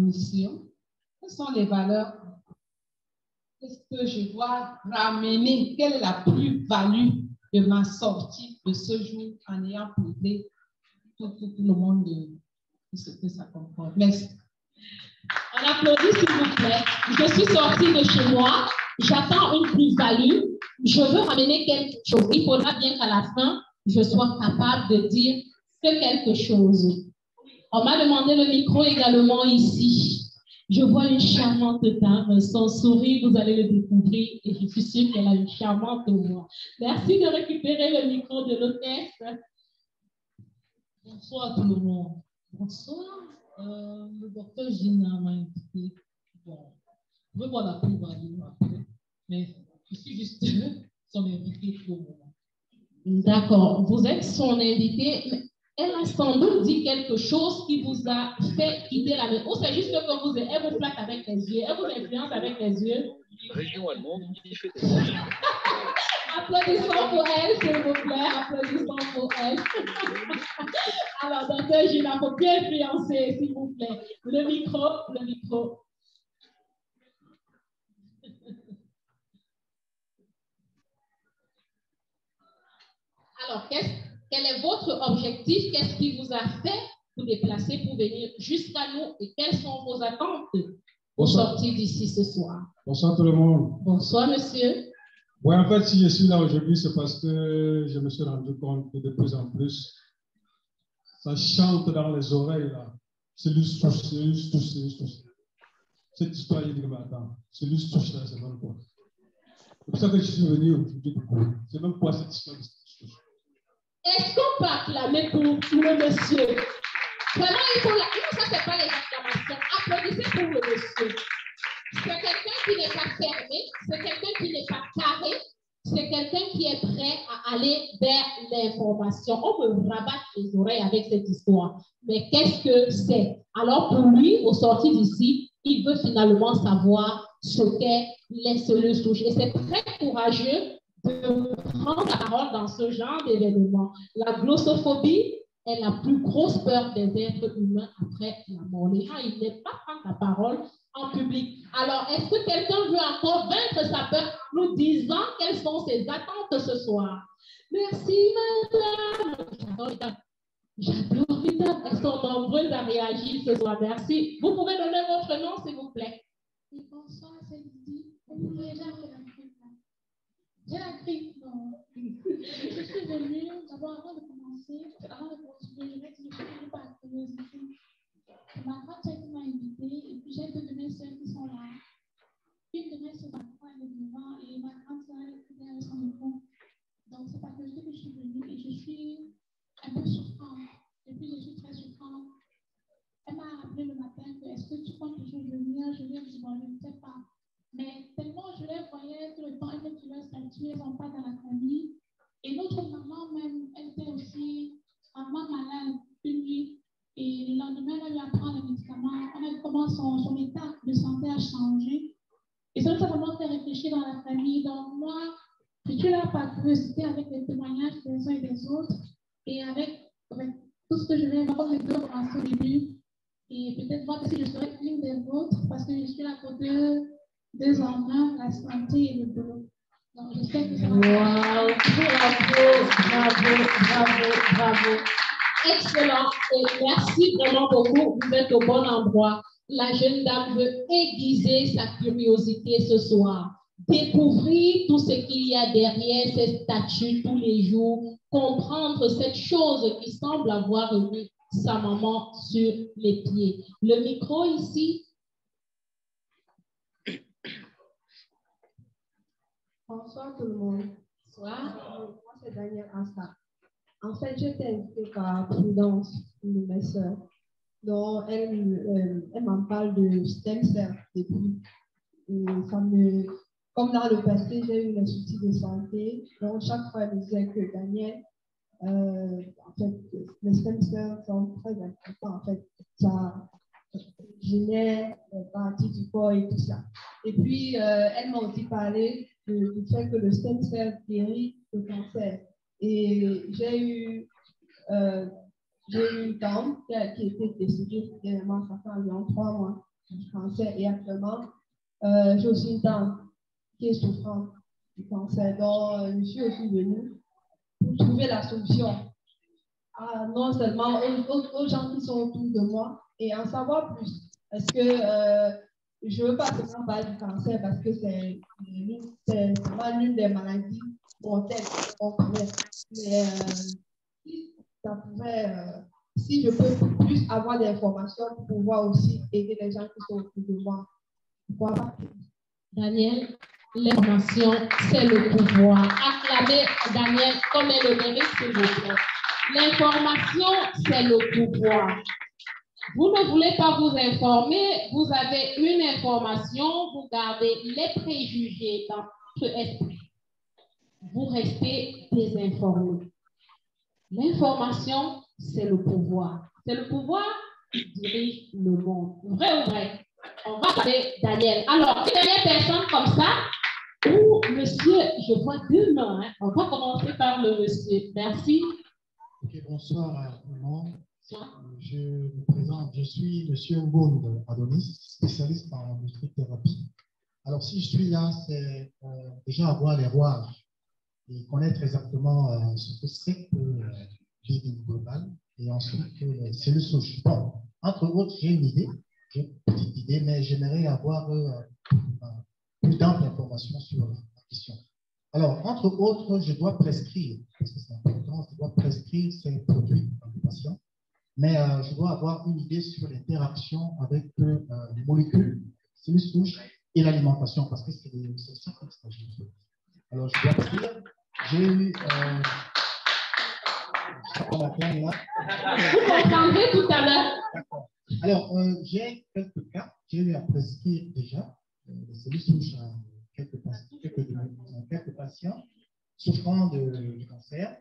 mission? Quelles sont les valeurs? Qu'est-ce que je dois ramener? Quelle est la plus-value de ma sortie de ce jour en ayant posé tout le monde de ce que ça comporte? Merci. On applaudit s'il vous plaît. Je suis sortie de chez moi, j'attends une plus-value, je veux ramener quelque chose. Il faudra bien qu'à la fin, je sois capable de dire ce quelque chose. On m'a demandé le micro également ici. Je vois une charmante dame, son sourire, vous allez le découvrir et je suis sûre qu'elle a une charmante voix. Merci de récupérer le micro de l'hôtesse. Bonsoir tout le monde. Bonsoir. Le docteur Gina m'a invité. Bon, je veux voir la plus-value après, mais je suis juste son invité pour le moment. D'accord, vous êtes son invité. Elle a sans doute dit quelque chose qui vous a fait quitter la maison. Ou c'est juste que elle vous flatte avec les yeux, elle vous influence avec les yeux. Région allemande qui fait des Applaudissons pour elle, s'il vous plaît. Applaudissons pour elle. Alors, docteur Gina, il faut bien influencer, s'il vous plaît. Le micro. Alors, quel est votre objectif? Qu'est-ce qui vous a fait vous déplacer pour venir jusqu'à nous et quelles sont vos attentes pour sortir d'ici ce soir? Bonsoir tout le monde. Bonsoir, monsieur. Oui, en fait, si je suis là aujourd'hui, c'est parce que je me suis rendu compte que de plus en plus, ça chante dans les oreilles, là. C'est lui touche. Cette histoire, il dit, mais attends, c'est lui touche, là, c'est même quoi? C'est pour ça que je suis venu aujourd'hui. C'est même quoi cette histoire? Est-ce qu'on peut acclamer pour le monsieur? Vraiment, il faut la... Non, ça, c'est pas les acclamations. Applaudissez pour le monsieur. C'est quelqu'un qui n'est pas fermé, c'est quelqu'un qui n'est pas carré, c'est quelqu'un qui est prêt à aller vers l'information. On me rabatte les oreilles avec cette histoire. Mais qu'est-ce que c'est? Alors pour lui, au sortir d'ici, il veut finalement savoir ce qu'est les cellules souches. Et c'est très courageux de prendre la parole dans ce genre d'événement. La glossophobie est la plus grosse peur des êtres humains après la mort. Les gens, ils n'aiment pas prendre la parole en public. Alors, est-ce que quelqu'un veut encore vaincre sa peur nous disant quelles sont ses attentes ce soir? Merci, madame. J'adore les dames. Elles sont nombreuses à réagir ce soir. Merci. Vous pouvez donner votre nom, s'il vous plaît. Oui, bonsoir, c'est Lydie. Vous pouvez déjà faire la grippe. J'ai la grippe, non. Je suis venue, d'abord, avant de commencer, avant de continuer, je vais dire que je par curiosité. Ma grande sœur qui m'a invitée, et puis j'ai deux de mes sœurs qui sont là. Une de mes sœurs, elle est devant, et ma grande sœur, elle est derrière son épaule. Donc, c'est par curiosité que je suis venue, et je suis un peu souffrante. Et puis, je suis très souffrante. Elle m'a appelé le matin que est-ce que tu comptes toujours venir? Je lui ai dit, bon, je ne sais pas. Mais tellement je les voyais tout le temps, elles étaient leur statut, elles n'ont pas dans la famille. Et notre maman même, elle était aussi vraiment malade une nuit. Et le lendemain, elle a eu à prendre les médicaments. On a vu comment son état de santé a changé. Et ça vraiment fait réfléchir dans la famille. Donc moi, je suis là par curiosité avec les témoignages des uns et des autres. Et avec tout ce que je vais voir, les deux commencer au début. Et peut-être voir si je serai une des vôtres, parce que je suis là pour deux en un, la santé et le boulot. Donc, j'espère que ça va. Wow, bravo. Excellent. Et merci vraiment beaucoup. Vous êtes au bon endroit. La jeune dame veut aiguiser sa curiosité ce soir. Découvrir tout ce qu'il y a derrière ces statues tous les jours. Comprendre cette chose qui semble avoir mis sa maman sur les pieds. Le micro ici. Bonsoir tout le monde. Bonsoir. Moi, c'est Daniel Asta. En fait, j'étais invitée par Prudence, une de mes sœurs, dont elle m'en parle de stem cell depuis. Et ça me... Comme dans le passé, j'ai eu des soucis de santé. Donc, chaque fois, elle me disait que Daniel, en fait, les stem cells sont très importants. En fait, ça génère des parties du corps et tout ça. Et puis, elle m'a aussi parlé du fait que le stem cell guérit le cancer. Et j'ai eu une tante qui a été décédée dernièrement, ça fait environ 3 mois. du cancer. Et actuellement, j'ai aussi une tante qui est souffrante du cancer. Donc, je suis aussi venue pour trouver la solution. Non seulement aux gens qui sont autour de moi et en savoir plus. Parce que je ne veux pas seulement parler du cancer parce que c'est l'une des maladies mortelles qu'on connaît. Mais si ça pouvait, si je peux plus avoir des informations pour pouvoir aussi aider les gens qui sont autour de moi. Pourquoi pas? Daniel, l'information, c'est le pouvoir. Acclamez Daniel comme elle le mérite, s'il vous plaît. L'information, c'est le pouvoir. Vous ne voulez pas vous informer, vous avez une information, vous gardez les préjugés dans votre esprit. Vous restez désinformé. L'information, c'est le pouvoir. C'est le pouvoir qui dirige le monde. Vrai ou vrai? On va parler Daniel. Alors, une dernière personne comme ça, ou monsieur, je vois deux mains. Hein. On va commencer par le monsieur. Merci. Okay, bonsoir à tout le monde. Je me présente, je suis monsieur Ngound Adonis, spécialiste en nutrithérapie. Alors, si je suis là, c'est déjà avoir les rouages et connaître exactement ce que c'est que Living Global et ensuite les cellules souches. Bon, entre autres, j'ai une idée, j'ai une petite idée, mais j'aimerais avoir plus d'amples informations sur la question. Alors, entre autres, je dois prescrire, parce que c'est important, je dois prescrire ces produits aux patients, mais je dois avoir une idée sur l'interaction avec les molécules, cellules souches et l'alimentation, parce que c'est ça comme ça. Alors, je dois prescrire. J'ai eu... Vous comprendrez tout à l'heure. Alors, j'ai quelques cas, j'ai eu à prescrire déjà les cellules souches à quelques patients souffrant du cancer,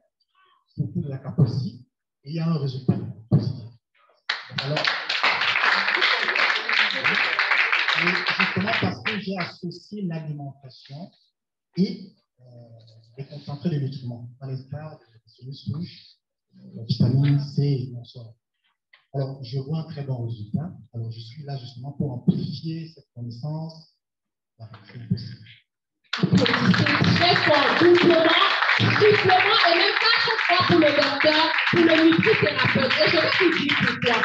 surtout de la Kaposi, et il y a un résultat positif. Alors, justement parce que j'ai associé l'alimentation et les concentrés de nutriments, à l'instar des cellules souches, la vitamine C et bonsoir. Alors, je vois un très bon résultat. Alors, je suis là justement pour amplifier cette connaissance. Très fort, doublement, et même pas chaque fois pour le docteur, pour le nutrithérapeute. Et je vais vous dire pourquoi.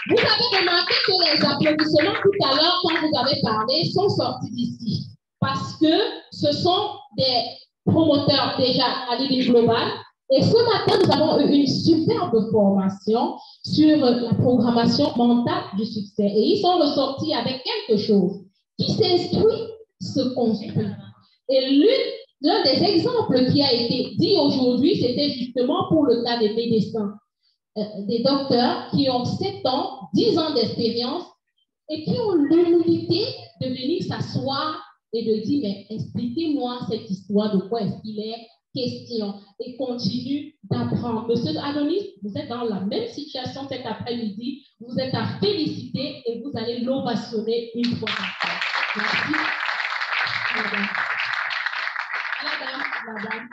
Vous avez remarqué que les applaudissements tout à l'heure, quand vous avez parlé, sont sortis d'ici. Parce que ce sont des promoteurs déjà à Living Global. Et ce matin, nous avons eu une superbe formation sur la programmation mentale du succès. Et ils sont ressortis avec quelque chose qui s'instruit, se construit. Et l'un des exemples qui a été dit aujourd'hui, c'était justement pour le cas des médecins, des docteurs qui ont 7 ans, 10 ans d'expérience et qui ont l'humilité de venir s'asseoir et de dire, mais expliquez-moi cette histoire, de quoi est-ce qu'il est question, et continue d'apprendre. Monsieur Adonis, vous êtes dans la même situation cet après-midi, vous êtes à féliciter et vous allez l'ovationner une fois encore. Merci. Madame.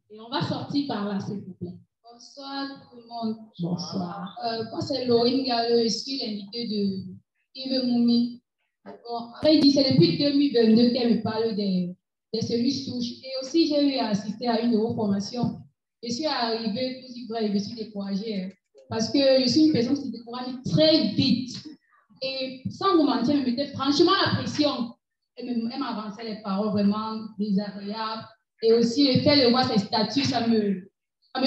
Et on va sortir par là, s'il vous plaît. Bonsoir tout le monde. Bonsoir. Moi, c'est Laurine Gallo, je suis l'invitée de Yves Moumi. Bon, il dit c'est depuis 2022 qu'elle me parle des cellules souches. Et aussi, j'ai eu à assister à une de vos formations. Je suis arrivée, tout vrai, je me suis découragée. Parce que je suis une personne qui se décourage très vite. Et sans vous mentir, elle me mettait franchement la pression. Elle m'avançait les paroles vraiment désagréables. Et aussi, le fait de voir ses statuts, ça me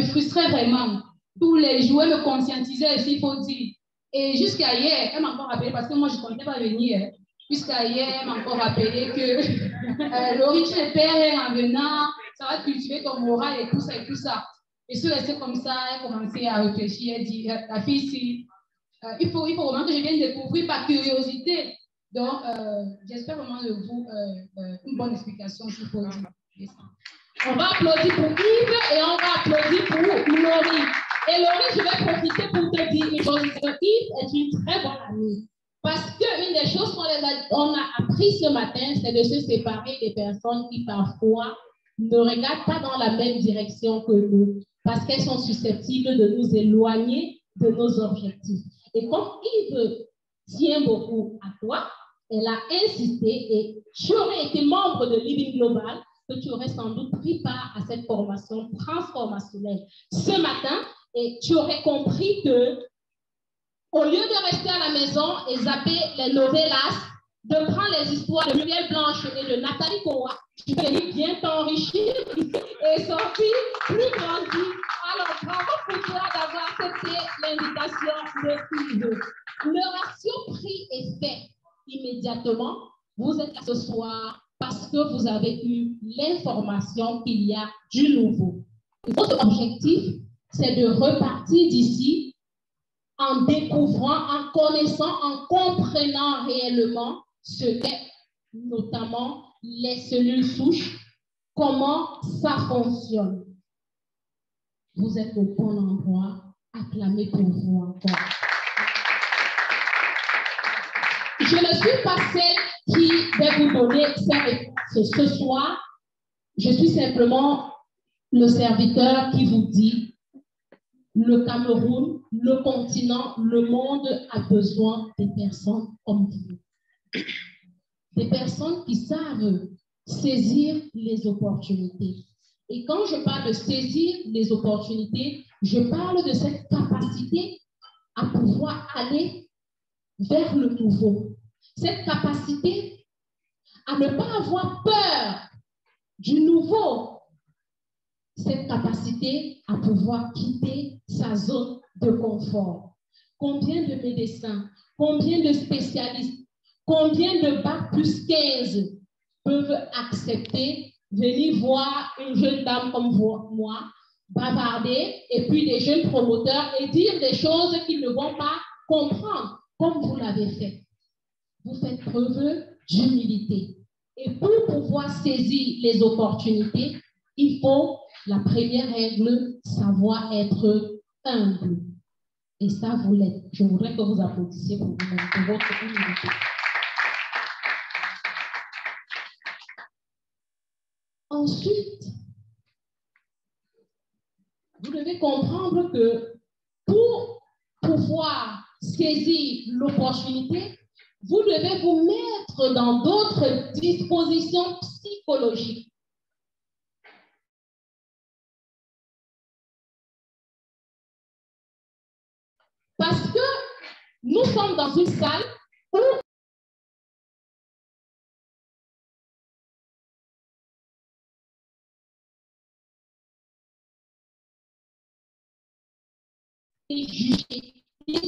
frustrait vraiment. Tous les jours, elle me conscientisait, s'il faut dire. Et jusqu'à hier, elle m'a encore rappelé, parce que moi, je ne comptais pas venir. Jusqu'à hier, elle m'a encore rappelé que Laurie, tu ne perds rien en venant, ça va cultiver ton moral et tout ça et tout ça. Et je suis restée comme ça, elle a commencé à réfléchir, elle dit, la fille, si, il faut vraiment que je vienne découvrir par curiosité. Donc, j'espère vraiment de vous une bonne explication s'il faut dire. On va applaudir pour Yves et on va applaudir pour Laurie. Et Laurie, je vais profiter pour te dire une chose. Yves est une très bonne amie. Parce qu'une des choses qu'on a appris ce matin, c'est de se séparer des personnes qui parfois ne regardent pas dans la même direction que nous. Parce qu'elles sont susceptibles de nous éloigner de nos objectifs. Et comme Yves tient beaucoup à toi. Elle a insisté et tu aurais été membre de Living Global, que tu aurais sans doute pris part à cette formation transformationnelle ce matin et tu aurais compris que au lieu de rester à la maison et zapper les novellas, de prendre les histoires de Muriel Blanche et de Nathalie Kowa, tu peux bien t'enrichir et sortir plus grandi. Alors, bravo pour toi d'avoir accepté l'invitation de Yves. Le ratio prix-effet, immédiatement, vous êtes là ce soir parce que vous avez eu l'information qu'il y a du nouveau. Votre objectif, c'est de repartir d'ici en découvrant, en connaissant, en comprenant réellement ce qu'est notamment les cellules souches, comment ça fonctionne. Vous êtes au bon endroit, acclamez pour vous encore. Je ne suis pas celle qui va vous donner ces réponses ce soir. Je suis simplement le serviteur qui vous dit le Cameroun, le continent, le monde a besoin des personnes comme vous. Des personnes qui savent saisir les opportunités. Et quand je parle de saisir les opportunités, je parle de cette capacité à pouvoir aller vers le nouveau. Cette capacité à ne pas avoir peur du nouveau. Cette capacité à pouvoir quitter sa zone de confort. Combien de médecins, combien de spécialistes, combien de bac plus 15 peuvent accepter venir voir une jeune dame comme moi, bavarder, et puis des jeunes promoteurs et dire des choses qu'ils ne vont pas comprendre, comme vous l'avez fait. Vous faites preuve d'humilité. Et pour pouvoir saisir les opportunités, il faut, la première règle, savoir être humble. Et ça, vous l'êtes. Je voudrais que vous applaudissiez pour vous-même, pour votre humilité. Ensuite, vous devez comprendre que pour pouvoir saisir l'opportunité, vous devez vous mettre dans d'autres dispositions psychologiques. Parce que nous sommes dans une salle où juger, dire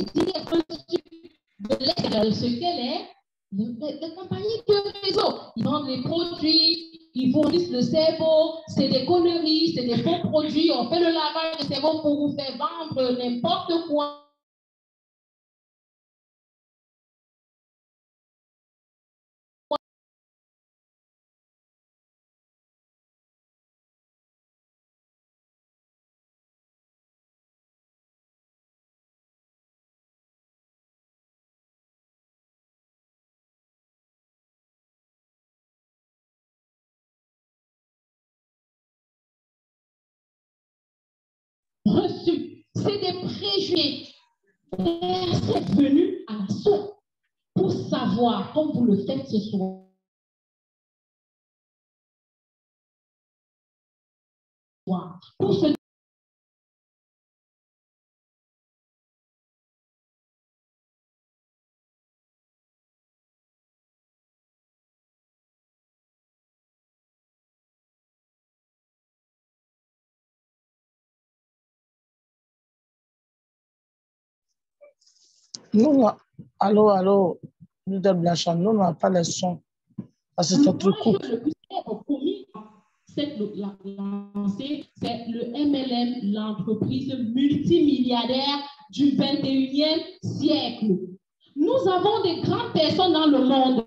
de l'extérieur de ce qu'elle est, les compagnies de réseau. Ils vendent les produits, ils fournissent le cerveau, c'est des conneries, c'est des faux produits, on fait le lavage de cerveau pour vous faire vendre n'importe quoi. Reçu. C'est des préjugés. Personne est venu à la source pour savoir, comme vous le faites ce soir, pour se Nous, allô, nous de Blanchard, nous n'avons pas les sons. Parce que c'est trop court. C'est le MLM, l'entreprise multimilliardaire du 21e siècle. Nous avons des grandes personnes dans le monde.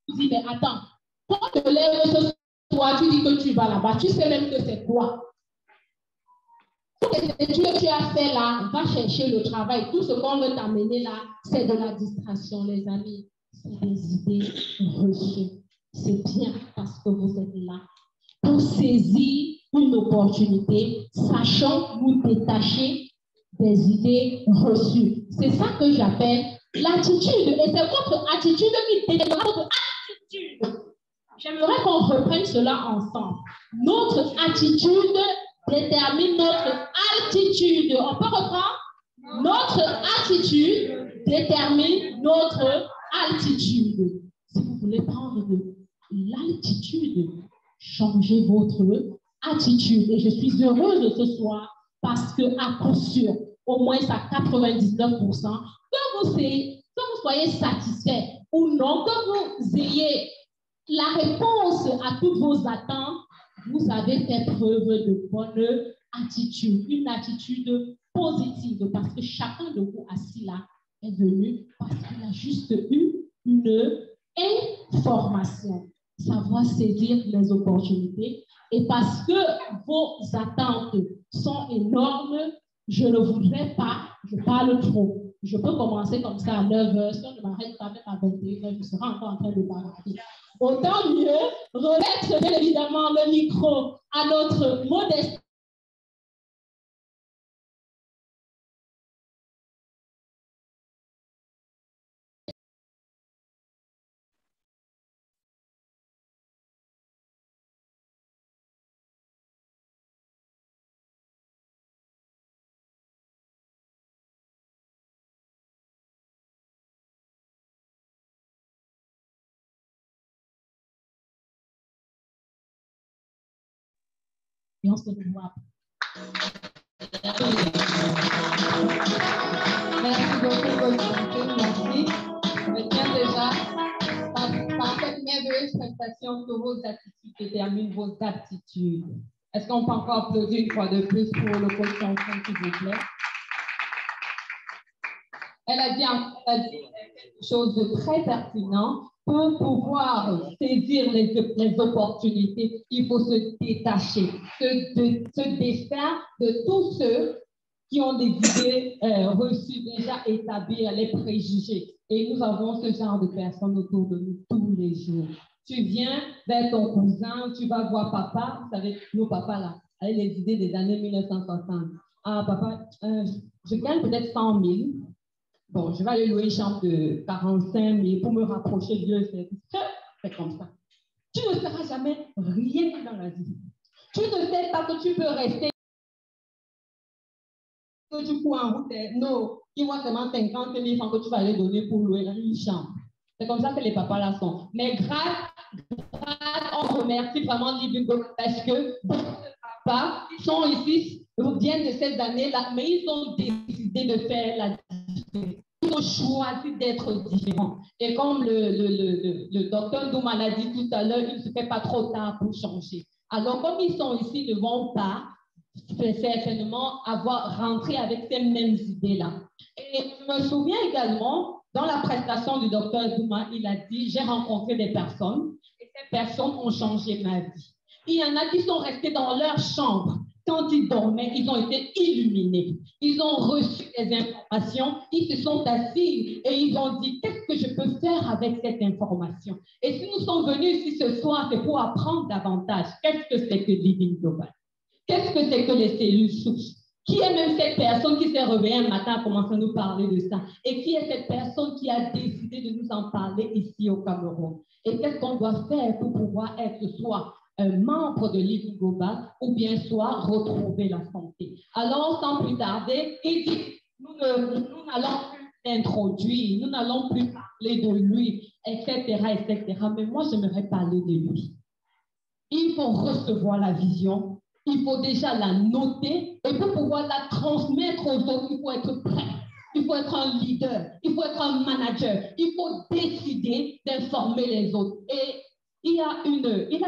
Je dis, mais attends, quand je lève ce toi, tu dis que tu vas là-bas, tu sais même que c'est quoi. Toutes les études que tu as fait là, va chercher le travail. Tout ce qu'on veut t'amener là, c'est de la distraction, les amis. C'est des idées reçues. C'est bien parce que vous êtes là pour saisir une opportunité, sachant vous détacher des idées reçues. C'est ça que j'appelle l'attitude. Et c'est votre attitude qui détermine votre attitude. J'aimerais qu'on reprenne cela ensemble. Notre attitude détermine notre altitude. On peut reprendre? Notre attitude détermine notre altitude. Si vous voulez prendre de l'altitude, changez votre attitude. Et je suis heureuse ce soir parce que, à coup sûr, au moins à 99%, que vous soyez satisfait ou non, que vous ayez la réponse à toutes vos attentes, vous avez fait preuve de bonne attitude, une attitude positive, parce que chacun de vous assis là est venu parce qu'il a juste eu une information, savoir saisir les opportunités. Et parce que vos attentes sont énormes, je ne voudrais pas, je parle trop. Je peux commencer comme ça à 9h, si on ne m'arrête pas même à 21h, je serai encore en train de parler. Autant mieux remettre bien évidemment le micro à notre modeste. Et on se voit. Merci beaucoup, Constantine. Merci. Je tiens déjà par cette merveilleuse prestation que vos attitudes déterminent vos aptitudes. Est-ce qu'on peut encore applaudir une fois de plus pour le Constantine, s'il vous plaît? Elle a dit quelque chose de très pertinent. Pour pouvoir saisir les opportunités, il faut se détacher, se défaire de tous ceux qui ont des idées reçues déjà établies, les préjugés. Et nous avons ce genre de personnes autour de nous tous les jours. Tu viens vers ton cousin, tu vas voir papa, vous savez, nos papas là, avec les idées des années 1960. Ah papa, je gagne peut-être 100 000. Bon, je vais aller louer une chambre de 45 000 pour me rapprocher de Dieu. C'est comme ça. Tu ne seras jamais rien dans la vie. Tu ne sais pas que tu peux rester. Que tu cours en route. Non, il voit seulement 50 000 francs que tu vas aller donner pour louer une chambre. C'est comme ça que les papas là sont. Mais grâce, on remercie vraiment Living God parce que beaucoup de papas sont ici, viennent de ces années-là, mais ils ont décidé de faire la différence. Ils ont choisi d'être différents. Et comme le docteur Douma l'a dit tout à l'heure, il ne se fait pas trop tard pour changer. Alors, comme ils sont ici, ils ne vont pas certainement avoir rentré avec ces mêmes idées-là. Et je me souviens également, dans la prestation du docteur Douma, il a dit, j'ai rencontré des personnes et ces personnes ont changé ma vie. Il y en a qui sont restés dans leur chambre. Quand ils dormaient, ils ont été illuminés. Ils ont reçu des informations, ils se sont assis et ils ont dit, qu'est-ce que je peux faire avec cette information? Et si nous sommes venus ici ce soir, c'est pour apprendre davantage. Qu'est-ce que c'est que Living Global? Qu'est-ce que c'est que les cellules souches? Qui est même cette personne qui s'est réveillée un matin à commencer à nous parler de ça? Et qui est cette personne qui a décidé de nous en parler ici au Cameroun? Et qu'est-ce qu'on doit faire pour pouvoir être soit un membre de Living Global ou bien soit retrouver la santé? Alors, sans plus tarder, il dit, nous n'allons plus l'introduire, nous n'allons plus parler de lui, etc., etc. Mais moi, j'aimerais parler de lui. Il faut recevoir la vision. Il faut déjà la noter et pour pouvoir la transmettre aux autres, il faut être prêt. Il faut être un leader, il faut être un manager, il faut décider d'informer les autres. Et il a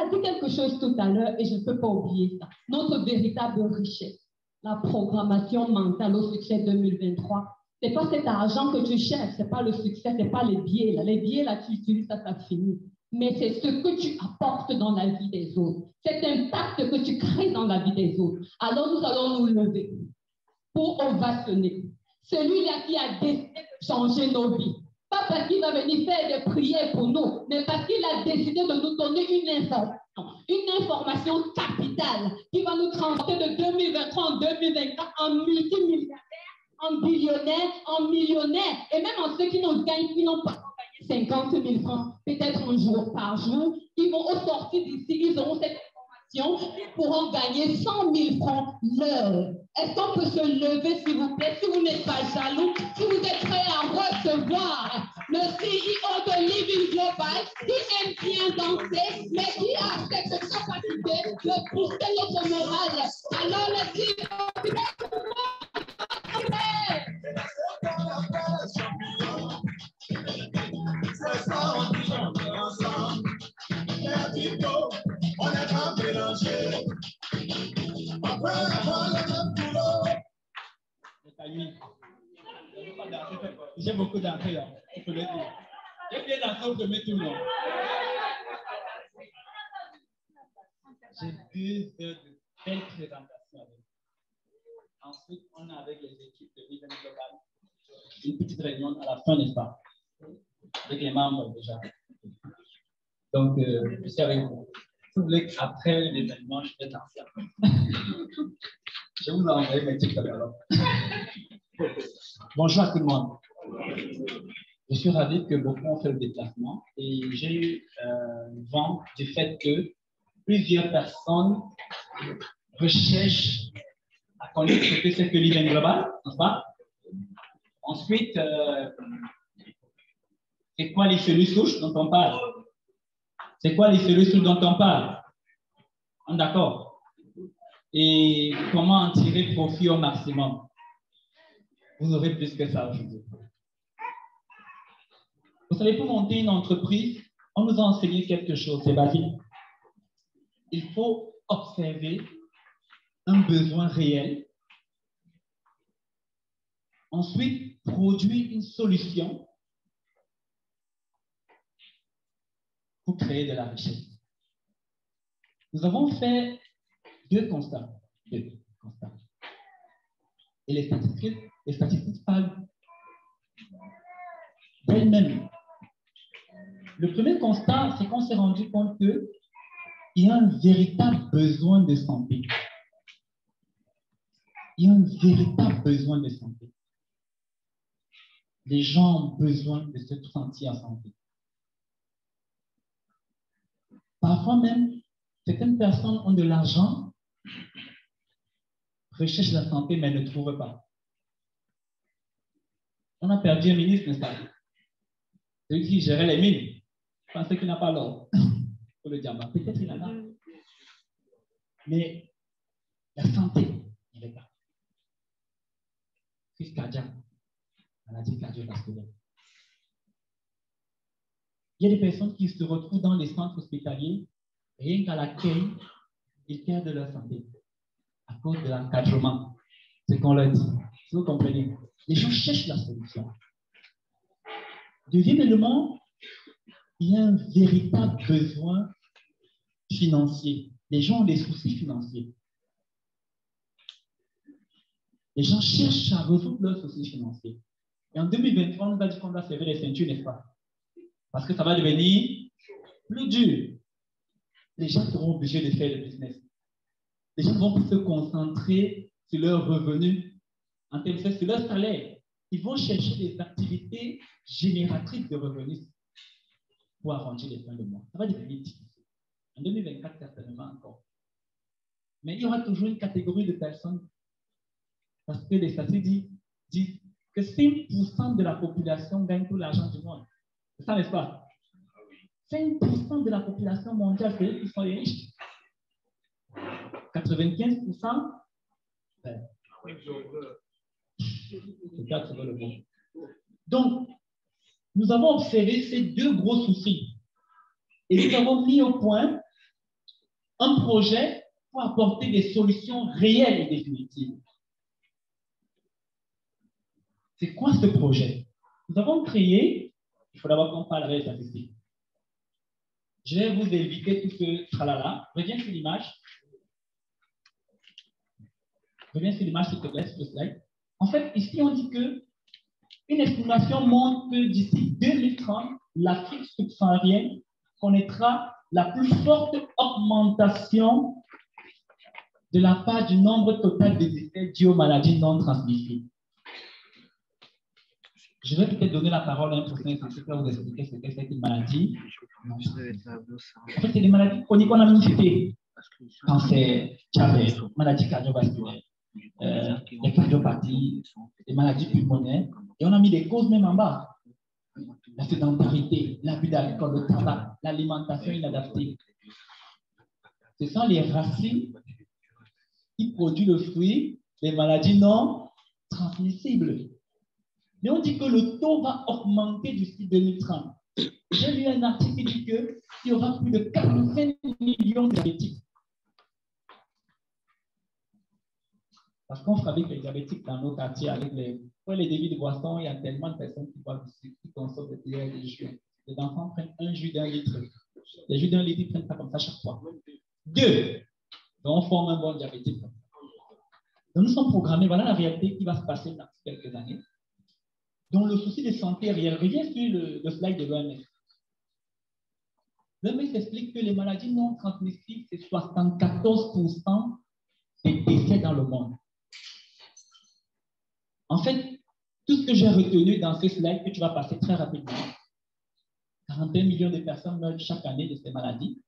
dit quelque chose tout à l'heure et je ne peux pas oublier ça. Notre véritable richesse, la programmation mentale au succès 2023, ce n'est pas cet argent que tu cherches, ce n'est pas le succès, ce n'est pas les billets. Là. Les billets, là, tu utilises ça, ça finit. mais c'est ce que tu apportes dans la vie des autres, cet impact que tu crées dans la vie des autres. Alors nous allons nous lever pour ovationner celui-là qui a décidé de changer nos vies. Pas parce qu'il va venir faire des prières pour nous, mais parce qu'il a décidé de nous donner une information capitale qui va nous transporter de 2023 en 2024 en multimilliardaires, en billionnaires, en millionnaires, et même en ceux qui n'ont pas gagné 50 000 francs, peut-être un jour par jour, ils vont au sortir d'ici, ils auront cette information, ils pourront gagner 100 000 francs l'heure. Est-ce qu'on peut se lever, s'il vous plaît, si vous n'êtes pas jaloux, si vous êtes prêts à recevoir le CEO de Living Global, qui aime bien danser, mais qui a cette capacité de booster notre morale. Alors le CEO, on est pas mélangé. J'ai beaucoup d'entrées là, il faut le dire. J'ai bien dansé au premier tour. J'ai 2 heures de belles présentations. Ensuite, on a avec les équipes de Living Global une petite réunion à la fin, n'est-ce pas? Avec les membres déjà. Donc, je suis avec vous. Si vous voulez qu'après l'événement, je vais danser. Je vous envoie mes tips alors. Bonjour à tout le monde. Je suis ravi que beaucoup ont fait le déplacement et j'ai eu vent du fait que plusieurs personnes recherchent à connaître ce que c'est que Living Global, n'est-ce pas? Ensuite, c'est quoi les cellules souches dont on parle? C'est quoi les cellules souches dont on parle? D'accord. Et comment en tirer profit au maximum? Vous aurez plus que ça aujourd'hui. Vous savez, pour monter une entreprise, on nous a enseigné quelque chose, c'est basique. Il faut observer un besoin réel. Ensuite, produire une solution pour créer de la richesse. Nous avons fait 2 constats. Et les statistiques parlent d'elles-mêmes. Le premier constat, c'est qu'on s'est rendu compte qu'il y a un véritable besoin de santé. Il y a un véritable besoin de santé. Les gens ont besoin de se sentir en santé. Parfois même, certaines personnes ont de l'argent, recherchent la santé, mais ne trouvent pas. On a perdu un ministre, n'est-ce pas? Celui qui gérait les mines. Je pensais qu'il n'a pas l'or pour le diamant. Peut-être qu'il en a. Mais la santé, il n'est pas. Crise cardiaque, maladie cardiovasculaire. Il y a des personnes qui se retrouvent dans les centres hospitaliers et rien qu'à l'accueil, ils perdent leur santé à cause de l'encadrement. C'est qu'on leur dit. Si vous comprenez, les gens cherchent la solution. Deuxième élément, il y a un véritable besoin financier. Les gens ont des soucis financiers. Les gens cherchent à résoudre leurs soucis financiers. Et en 2023, on nous a dit qu'on va serrer les ceintures, n'est-ce pas? Parce que ça va devenir plus dur. Les gens seront obligés de faire le business. Les gens vont se concentrer sur leurs revenus, en termes de sur leur salaire. Ils vont chercher des activités génératrices de revenus pour arranger les fins de mois. Ça va devenir difficile. En 2024, certainement encore. Mais il y aura toujours une catégorie de personnes, parce que les statistiques disent que 5% de la population gagne tout l'argent du monde. C'est ça, n'est-ce pas? 5% de la population mondiale, c'est eux qui sont les riches. 95%, c'est le bon. Donc, nous avons observé ces 2 gros soucis et nous avons mis au point un projet pour apporter des solutions réelles et définitives. C'est quoi ce projet? Nous avons créé, il faut d'abord qu'on parle avec les statistiques. Je vais vous éviter tout ce tralala. Reviens sur l'image. Reviens sur l'image, s'il te plaît, sur le slide. En fait, ici, on dit que une estimation montre que d'ici 2030, l'Afrique subsaharienne connaîtra la plus forte augmentation de la part du nombre total de décès dus aux maladies non transmissibles. Je vais peut-être donner la parole à un professeur qui va vous expliquer ce que c'est qu'une maladie. En fait, c'est des maladies chroniques qu'on a mis citées. Cancer, diabète, maladies cardiovasculaires, les cardiopathies, les maladies pulmonaires. Et on a mis des causes même en bas. La sédentarité, l'abus d'alcool, le tabac, l'alimentation inadaptée. Ce sont les racines qui produisent le fruit des maladies non transmissibles. Mais on dit que le taux va augmenter d'ici 2030. J'ai lu un article qui dit qu'il y aura plus de 45 millions de diabétiques. Parce qu'on fabrique les diabétiques dans nos quartiers avec les débits de boissons, il y a tellement de personnes qui consomment des bières et des jus. Les enfants prennent un jus d'1 litre. Les jus d'1 litre, ils prennent ça comme ça chaque fois. 2. Donc on forme un bon diabétique. Donc nous sommes programmés, voilà la réalité qui va se passer dans quelques années. Donc le souci de santé réel, reviens sur le slide de l'OMS. L'OMS explique que les maladies non transmissibles, c'est 74% des décès dans le monde. En fait, tout ce que j'ai retenu dans ces slides, que tu vas passer très rapidement, 41 millions de personnes meurent chaque année de ces maladies.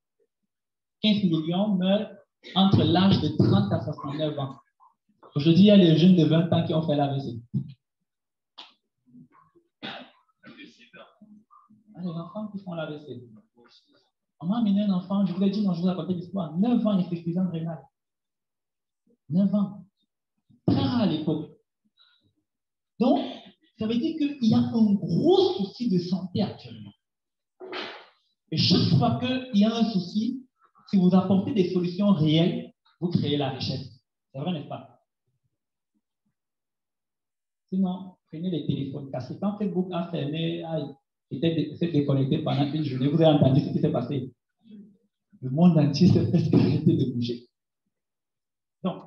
15 millions meurent entre l'âge de 30 à 69 ans. Aujourd'hui, il y a les jeunes de 20 ans qui ont fait l'AVC. Les enfants qui font l'AVC. On m'a amené un enfant, je vous l'ai dit, non, je vous ai raconté l'histoire. 9 ans, insuffisance rénale. 9 ans. Très rare à l'époque. Donc, ça veut dire qu'il y a un gros souci de santé actuellement. Et chaque fois qu'il y a un souci, si vous apportez des solutions réelles, vous créez la richesse. C'est vrai, n'est-ce pas? Sinon, prenez les téléphones cassés. Quand Facebook a fermé, s'est déconnecté pendant une journée, vous avez entendu ce qui s'est passé. Le monde entier s'est presque arrêté de bouger. Donc,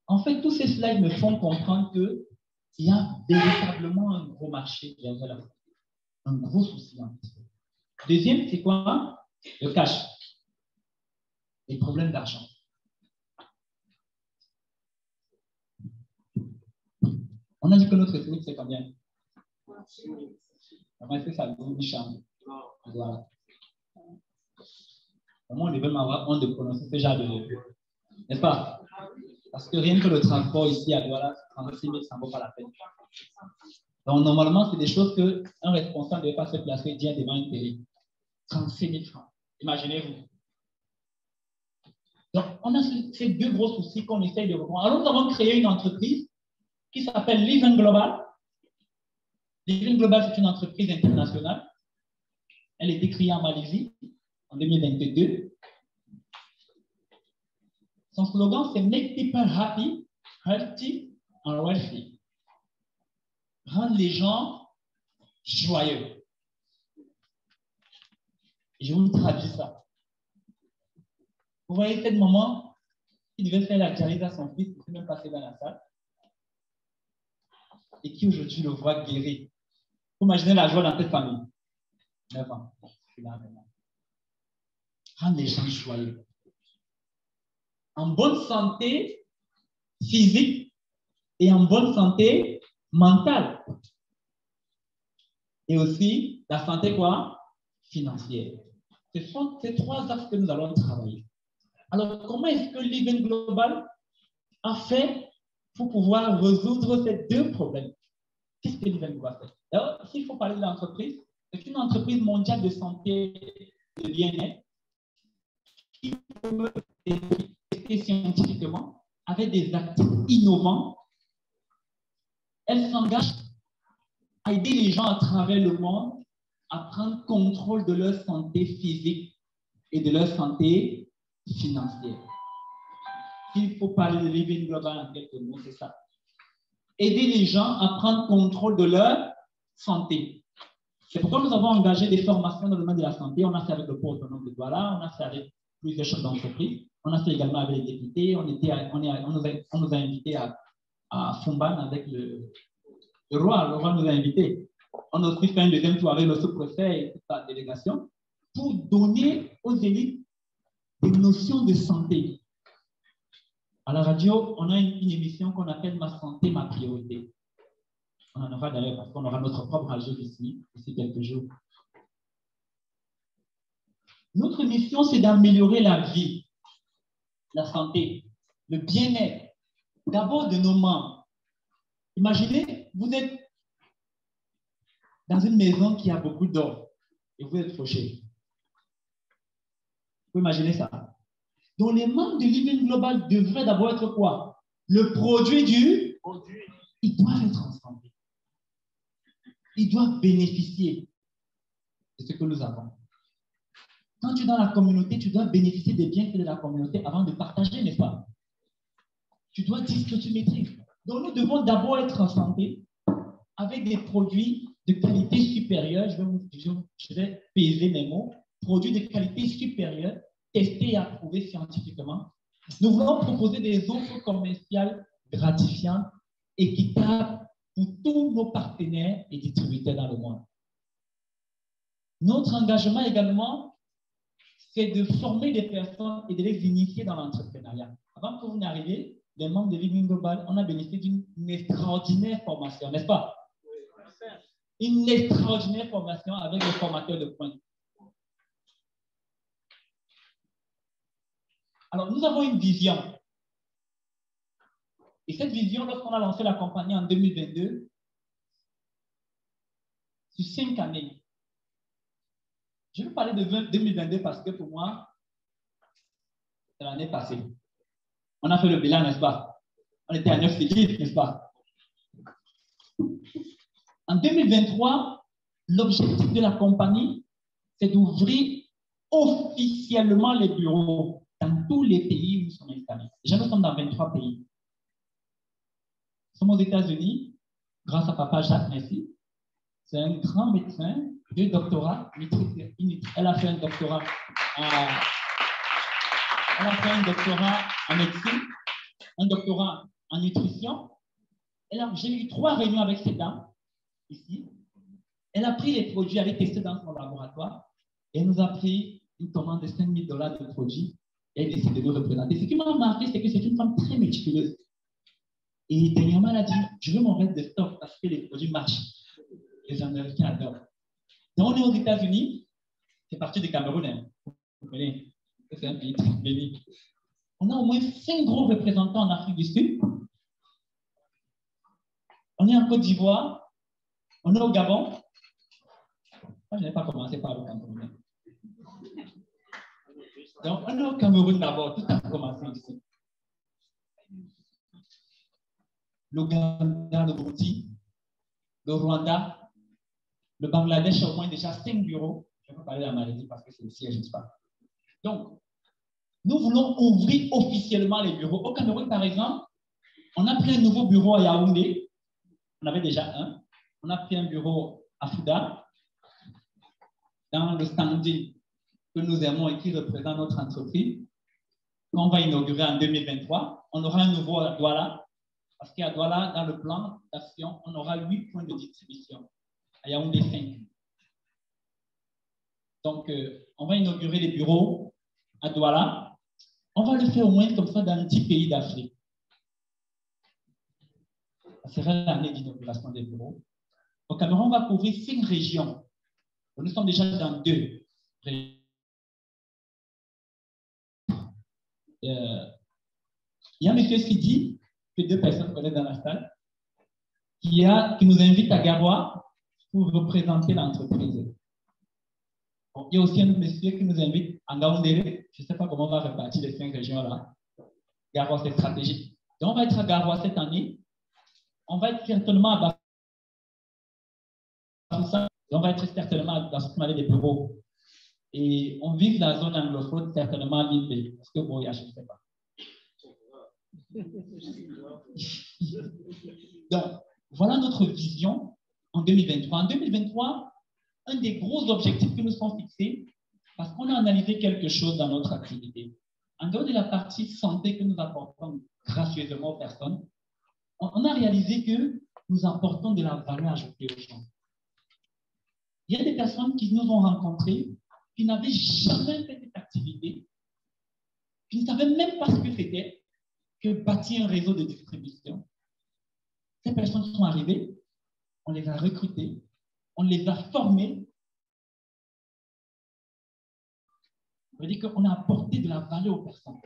en fait, tous ces slides me font comprendre qu'il y a véritablement un gros marché derrière la santé. Un gros souci. Deuxième, c'est quoi? Le cash. Les problèmes d'argent. On a dit que notre SMIC, c'est combien? Comment est-ce que ça donne une chambre? Voilà. Comment on devait m'avoir honte de prononcer ce genre de mots? N'est-ce pas? Parce que rien que le transport ici à Douala, 36 000, ça ne vaut pas la peine. Donc, normalement, c'est des choses qu'un responsable ne devait pas se placer dire devant une télé. 36 000 francs. Imaginez-vous. Donc, on a ces deux gros soucis qu'on essaye de reprendre. Alors, nous avons créé une entreprise qui s'appelle Living Global. Living Global, c'est une entreprise internationale. Elle a été créée en Malaisie en 2022. Son slogan, c'est Make people happy, healthy and wealthy. Rendre les gens joyeux. Et je vous traduis ça. Vous voyez cette maman qui devait faire la dialyse à son fils, qui s'est même passé dans la salle, et qui aujourd'hui le voit guéri. Vous imaginez la joie dans cette famille. 9 ans. Je suis là maintenant. Rendre les gens joyeux. En bonne santé physique et en bonne santé mentale. Et aussi la santé quoi? Financière. Ce sont ces trois axes que nous allons travailler. Alors, comment est-ce que Living Global a fait pour pouvoir résoudre ces deux problèmes? Qu'est-ce que Living Global fait? Alors, s'il faut parler de l'entreprise, c'est une entreprise mondiale de santé et de bien-être qui peut tester scientifiquement avec des actifs innovants. Elle s'engage à aider les gens à travers le monde à prendre contrôle de leur santé physique et de leur santé financière. S'il faut parler de Living Global en quelques mots, c'est ça. Aider les gens à prendre contrôle de leur santé. C'est pourquoi nous avons engagé des formations dans le domaine de la santé. On a fait avec le port autonome de Douala, on a fait avec plusieurs chefs d'entreprise, on a fait également avec les députés, on nous a invités à Fumban avec le roi. Le roi nous a invités. On a aussi fait un deuxième tour avec le sous-préfet et toute la délégation pour donner aux élites des notions de santé. À la radio, on a une émission qu'on appelle Ma santé, ma priorité. On en aura d'ailleurs parce qu'on aura notre propre radio d'ici quelques jours. Notre mission, c'est d'améliorer la vie, la santé, le bien-être, d'abord de nos membres. Imaginez, vous êtes dans une maison qui a beaucoup d'or et vous êtes fauché. Vous imaginez ça? Donc, les membres du Living Global devraient d'abord être quoi? Le produit du... Ils doivent être en santé. Ils doivent bénéficier de ce que nous avons. Quand tu es dans la communauté, tu dois bénéficier des bienfaits de la communauté avant de partager, n'est-ce pas? Tu dois dire ce que tu maîtrises. Donc, nous devons d'abord être en santé avec des produits de qualité supérieure. Je vais peser mes mots. Produits de qualité supérieure, testés et approuvés scientifiquement. Nous voulons proposer des offres commerciales gratifiantes, équitables pour tous nos partenaires et distributeurs dans le monde. Notre engagement également, c'est de former des personnes et de les initier dans l'entrepreneuriat. Avant que vous n'arriviez, les membres de Living Global, on a bénéficié d'une extraordinaire formation, n'est-ce pas? Une extraordinaire formation avec des formateurs de pointe. Alors, nous avons une vision. Et cette vision, lorsqu'on a lancé la compagnie en 2022, sur 5 années, je vais parler de 2022 parce que pour moi, c'est l'année passée. On a fait le bilan, n'est-ce pas? On était à 9 équipes, n'est-ce pas? En 2023, l'objectif de la compagnie, c'est d'ouvrir officiellement les bureaux dans tous les pays où nous sommes installés. Déjà, nous sommes dans 23 pays. Nous sommes aux États-Unis, grâce à Papa Jacques, merci. C'est un grand médecin, 2 doctorats. Elle a fait un doctorat en médecine, un doctorat en nutrition. J'ai eu 3 réunions avec cette dame, ici. Elle a pris les produits, elle a testé dans son laboratoire et elle nous a pris une commande de $5 000 de produits et elle a décidé de nous représenter. Ce qui m'a marqué, c'est que c'est une femme très méticuleuse. Et dernièrement, elle a dit, je veux mon reste de stock parce que les produits marchent. Les Américains adorent. Donc, on est aux États-Unis, c'est parti du Cameroun. Hein. Vous connaissez, c'est un pays très béni. On a au moins 5 gros représentants en Afrique du Sud. On est en Côte d'Ivoire. On est au Gabon. Moi, je n'ai pas commencé par le Cameroun. Donc, on est au Cameroun d'abord. Tout a commencé ici. L'Ouganda, le Burundi, le Rwanda, le Bangladesh a au moins déjà 5 bureaux. Je ne vais pas parler de la maladie parce que c'est le siège, n'est-ce pas? Donc, nous voulons ouvrir officiellement les bureaux. Au Cameroun, par exemple, on a pris un nouveau bureau à Yaoundé. On avait déjà un. On a pris un bureau à Fouda, dans le standing que nous aimons et qui représente notre entreprise. On va inaugurer en 2023. On aura un nouveau à Douala, parce qu'à Douala, dans le plan d'action, on aura 8 points de distribution. À Yaoundé, 5. Donc, on va inaugurer les bureaux à Douala. On va le faire au moins comme ça dans 10 pays d'Afrique. Ça sera l'année d'inauguration des bureaux. Au Cameroun, on va couvrir 5 régions. Nous sommes déjà dans 2 régions. Il y a un monsieur Sidi, que 2 personnes connaissent dans la salle, qui nous invite à Garoua pour représenter l'entreprise. Bon, il y a aussi un monsieur qui nous invite à Ngaoundéré. Je ne sais pas comment on va répartir les 5 régions-là. Garoua, c'est stratégique. Donc, on va être à Garoua cette année. On va être certainement à Bafoussam. On va être certainement dans ce des bureaux. Et on vise la zone anglophone certainement à l'île, parce que bon, je ne sais pas. Donc, voilà notre vision en 2023. En 2023, un des gros objectifs que nous sommes fixés, parce qu'on a analysé quelque chose dans notre activité. En dehors de la partie santé que nous apportons gracieusement aux personnes, on a réalisé que nous apportons de la valeur ajoutée aux gens. Il y a des personnes qui nous ont rencontrés, qui n'avaient jamais fait cette activité, qui ne savaient même pas ce que c'était que bâtir un réseau de distribution. Ces personnes sont arrivées, on les a recrutées, on les a formées. Ça veut dire qu'on a apporté de la valeur aux personnes.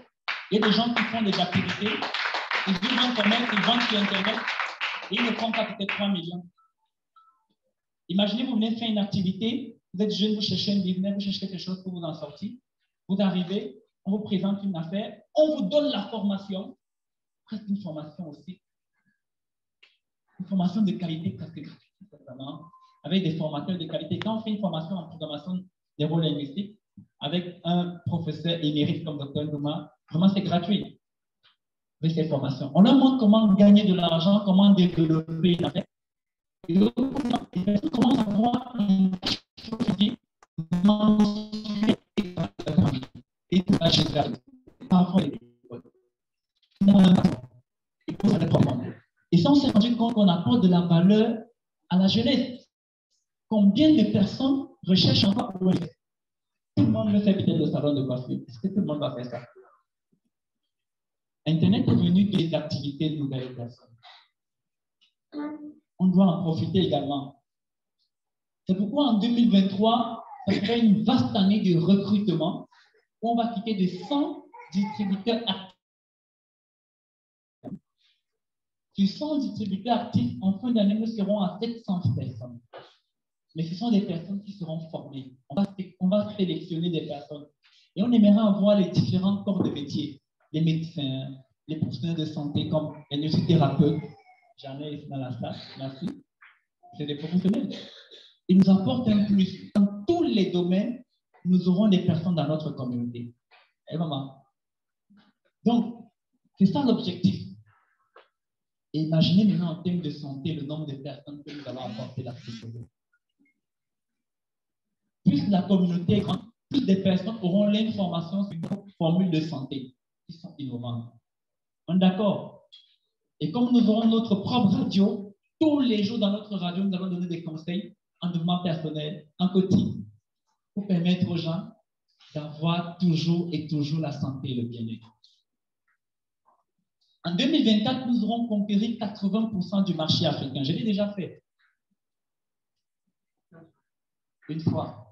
Il y a des gens qui font des activités, ils vivent en commerce, ils vendent sur Internet, et ils ne font pas peut-être 3 millions. Imaginez, vous venez faire une activité, vous êtes jeune, vous cherchez un business, vous cherchez quelque chose pour vous en sortir. Vous arrivez, on vous présente une affaire, on vous donne la formation, presque une formation aussi. Une formation de qualité presque gratuite, avec des formateurs de qualité. Quand on fait une formation en programmation neurolinguistique avec un professeur émérite comme Dr. Ndouma, vraiment c'est gratuit. Avec cette formation. On leur montre comment gagner de l'argent, comment développer une affaire. Et les personnes commencent à voir une chose qui et tout à général. Parfois, et ça, on s'est rendu compte qu'on apporte de la valeur à la jeunesse. Combien de personnes recherchent encore pour eux? Tout le monde le fait peut-être le salon de coiffure. Est-ce que tout le monde va faire ça? Internet est venu des activités de nouvelles personnes. On doit en profiter également. C'est pourquoi en 2023, ça sera une vaste année de recrutement où on va quitter de 100 distributeurs actifs. Sur 100 distributeurs actifs, en fin d'année, nous serons à 700 personnes. Mais ce sont des personnes qui seront formées. On va sélectionner des personnes. Et on aimerait avoir les différents corps de métier. Les médecins, les professionnels de santé comme les nutrithérapeutes. J'en ai ici dans la salle, merci. C'est des professionnels. Ils nous apportent un plus. Dans tous les domaines, nous aurons des personnes dans notre communauté. Et maman. Donc, c'est ça l'objectif. Et imaginez maintenant en termes de santé le nombre de personnes que nous allons apporter la sécurité. Plus la communauté est grande, plus des personnes auront l'information sur nos formules de santé qui sont innovantes. On est d'accord? Et comme nous aurons notre propre radio, tous les jours dans notre radio, nous allons donner des conseils en développement personnel, en coaching, pour permettre aux gens d'avoir toujours et toujours la santé et le bien-être. En 2024, nous aurons conquéri 80% du marché africain. Je l'ai déjà fait. Une fois.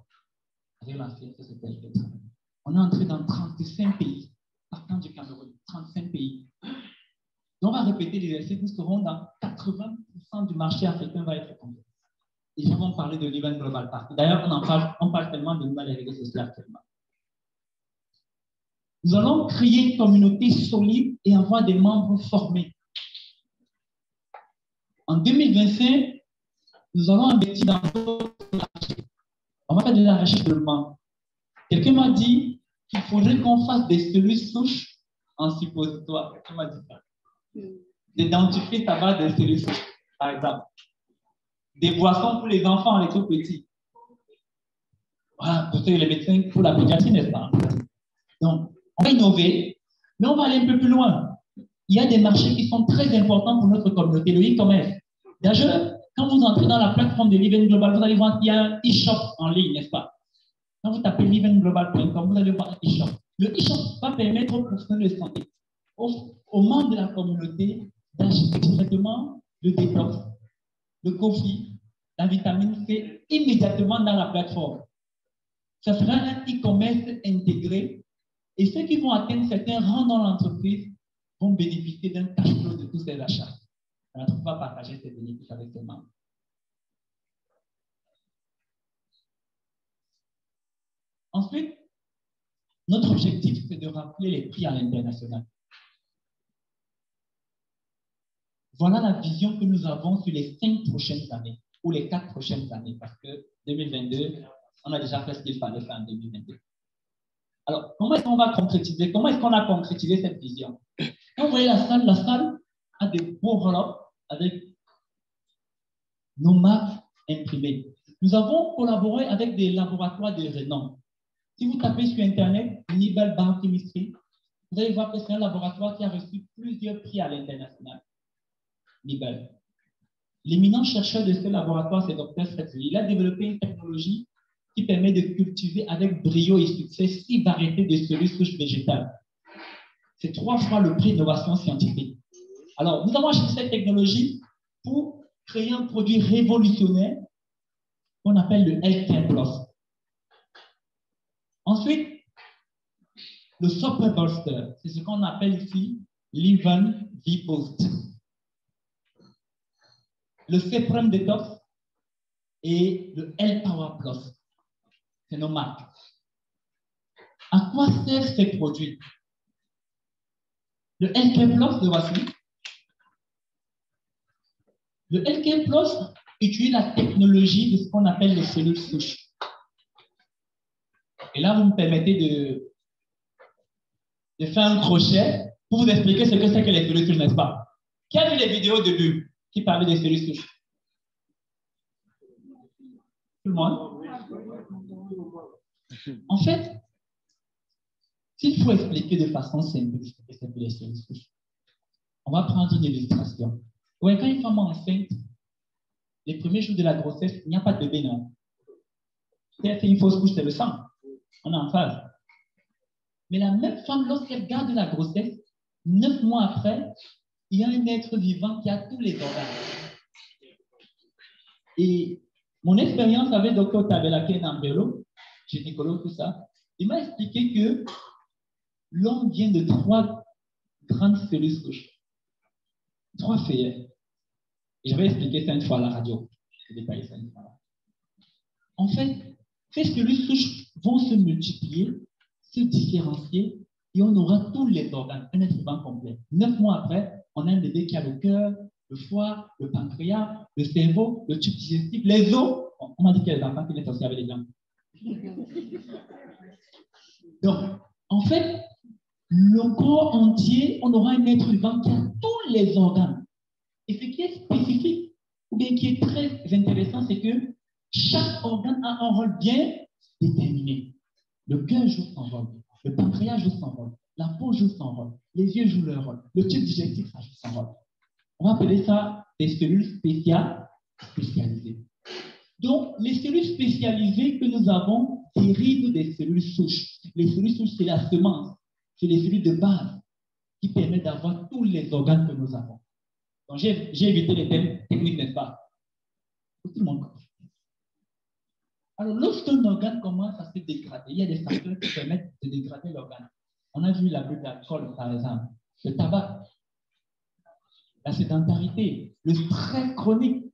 On est entré dans 35 pays, partant du Cameroun, 35 pays. Donc, on va répéter l'exercice, nous serons dans 80% du marché africain va être conquis. Et nous allons parler de l'Event Global Park. D'ailleurs, on parle tellement de nous dans les réseaux sociaux actuellement. Nous allons créer une communauté solide et avoir des membres formés. En 2025, nous allons investir dans d'autres marchés. On va faire de la recherche de demande. Quelqu'un m'a dit qu'il faudrait qu'on fasse des cellules souches en suppositoire. Quelqu'un m'a dit ça. Des dentifrices à base de cellules souches, par exemple. Des boissons pour les enfants, les tout petits. Voilà, pour les médecins, pour la pédiatrie, n'est-ce pas? Donc, on va innover, mais on va aller un peu plus loin. Il y a des marchés qui sont très importants pour notre communauté, le e-commerce. D'ailleurs, quand vous entrez dans la plateforme de l'Event Global, vous allez voir qu'il y a un e-shop en ligne, n'est-ce pas? Quand vous tapez l'eventglobal.com, vous allez voir un e-shop. Le e-shop va permettre aux professionnels de santé, aux membres de la communauté, d'acheter directement le détox, le coffee, la vitamine C immédiatement dans la plateforme. Ça sera un e-commerce intégré et ceux qui vont atteindre certains rangs dans l'entreprise vont bénéficier d'un cash flow de tous ces achats. On va partager ces bénéfices avec ses membres. Ensuite, notre objectif, c'est de rappeler les prix à l'international. Voilà la vision que nous avons sur les 5 prochaines années, ou les 4 prochaines années, parce que 2022, on a déjà fait ce qu'il fallait faire en 2022. Alors, comment est-ce qu'on va concrétiser? Comment est-ce qu'on a concrétisé cette vision? Quand vous voyez la salle a des beaux enveloppes avec nos marques imprimées. Nous avons collaboré avec des laboratoires de renom. Si vous tapez sur Internet Nibel Biochemistry, vous allez voir que c'est un laboratoire qui a reçu plusieurs prix à l'international. Nibel. L'éminent chercheur de ce laboratoire, c'est Dr. Fretzel. Il a développé une technologie qui permet de cultiver avec brio et succès 6 variétés de cellules souches végétales. C'est 3 fois le prix d'innovation scientifique. Alors, nous avons acheté cette technologie pour créer un produit révolutionnaire qu'on appelle le Healthcare Plus. Ensuite, le Super Bolster, c'est ce qu'on appelle ici l'Even V-Boost. Le Ceprem Detox et le L-Power Plus. C'est nos marques. À quoi servent ces produits? Le Healthcare Plus, le voici. Le Healthcare Plus utilise la technologie de ce qu'on appelle les cellules souches. Et là, vous me permettez de faire un crochet pour vous expliquer ce que c'est que les cellules souches, n'est-ce pas? Qui a vu les vidéos au début qui parlaient des cellules souches? Tout le monde? En fait, s'il faut expliquer de façon simple ce que c'est que les cellules souches, on va prendre une illustration. Ouais, quand une femme est enceinte, les premiers jours de la grossesse, il n'y a pas de bébé, non? Si elle fait une fausse couche, c'est le sang. On est en phase. Mais la même femme, lorsqu'elle garde la grossesse, 9 mois après, il y a un être vivant qui a tous les organes. Et mon expérience avec le Dr. Tabelake Nambelo, gynécologue, tout ça, il m'a expliqué que l'homme vient de 3 grandes cellules souches. 3 feuillets. Et j'avais expliqué ça une fois à la radio. Je vais détailler ça une fois. En fait, ces cellules souches vont se multiplier, se différencier, et on aura tous les organes, un être vivant complet. 9 mois après, on a un bébé qui a le cœur, le foie, le pancréas, le cerveau, le tube digestif, les os. On m'a dit qu'il y a des enfants qui naissent aussi avec les jambes. Donc, en fait, le corps entier, on aura un être vivant qui a tous les organes. Et ce qui est spécifique, ou bien qui est très intéressant, c'est que chaque organe a un rôle bien déterminé. Le cœur joue son rôle, le pancréas joue son rôle, la peau joue son rôle, les yeux jouent leur rôle, le tube digestif ça joue son rôle. On va appeler ça des cellules spécialisées. Donc, les cellules spécialisées que nous avons dérivent des cellules souches. Les cellules souches, c'est la semence, c'est les cellules de base qui permettent d'avoir tous les organes que nous avons. Donc, j'ai évité les thèmes techniques, n'est-ce pas? Tout le monde comprend. Alors, lorsqu'un organe commence à se dégrader, il y a des facteurs qui permettent de dégrader l'organe. On a vu l'abus d'alcool, par exemple, le tabac, la sédentarité, le stress chronique,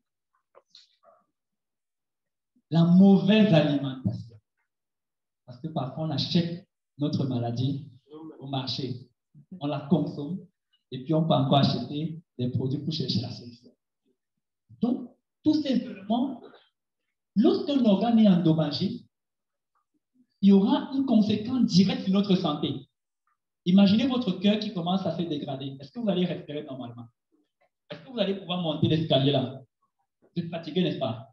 la mauvaise alimentation. Parce que parfois, on achète notre maladie au marché, on la consomme, et puis on peut encore acheter des produits pour chercher la solution. Donc, tous ces éléments, lorsqu'un organe est endommagé, il y aura une conséquence directe sur notre santé. Imaginez votre cœur qui commence à se dégrader. Est-ce que vous allez respirer normalement? Est-ce que vous allez pouvoir monter l'escalier là? Vous êtes fatigué, n'est-ce pas?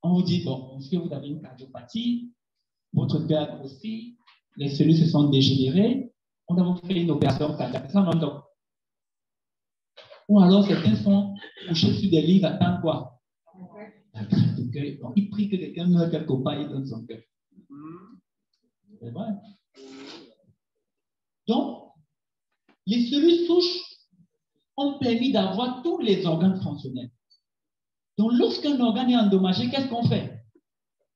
On vous dit, bon, monsieur, vous avez une cardiopathie, votre cœur a grossi, les cellules se sont dégénérées, on a fait une opération cardiaque. Ça, non. Ou alors, certains sont couchés sur des lits, attendent quoi? La greffe de cœur. Donc, ils prient que quelqu'un meure quelque part et donne son cœur. C'est vrai. Donc, les cellules souches ont permis d'avoir tous les organes fonctionnels. Donc, lorsqu'un organe est endommagé, qu'est-ce qu'on fait?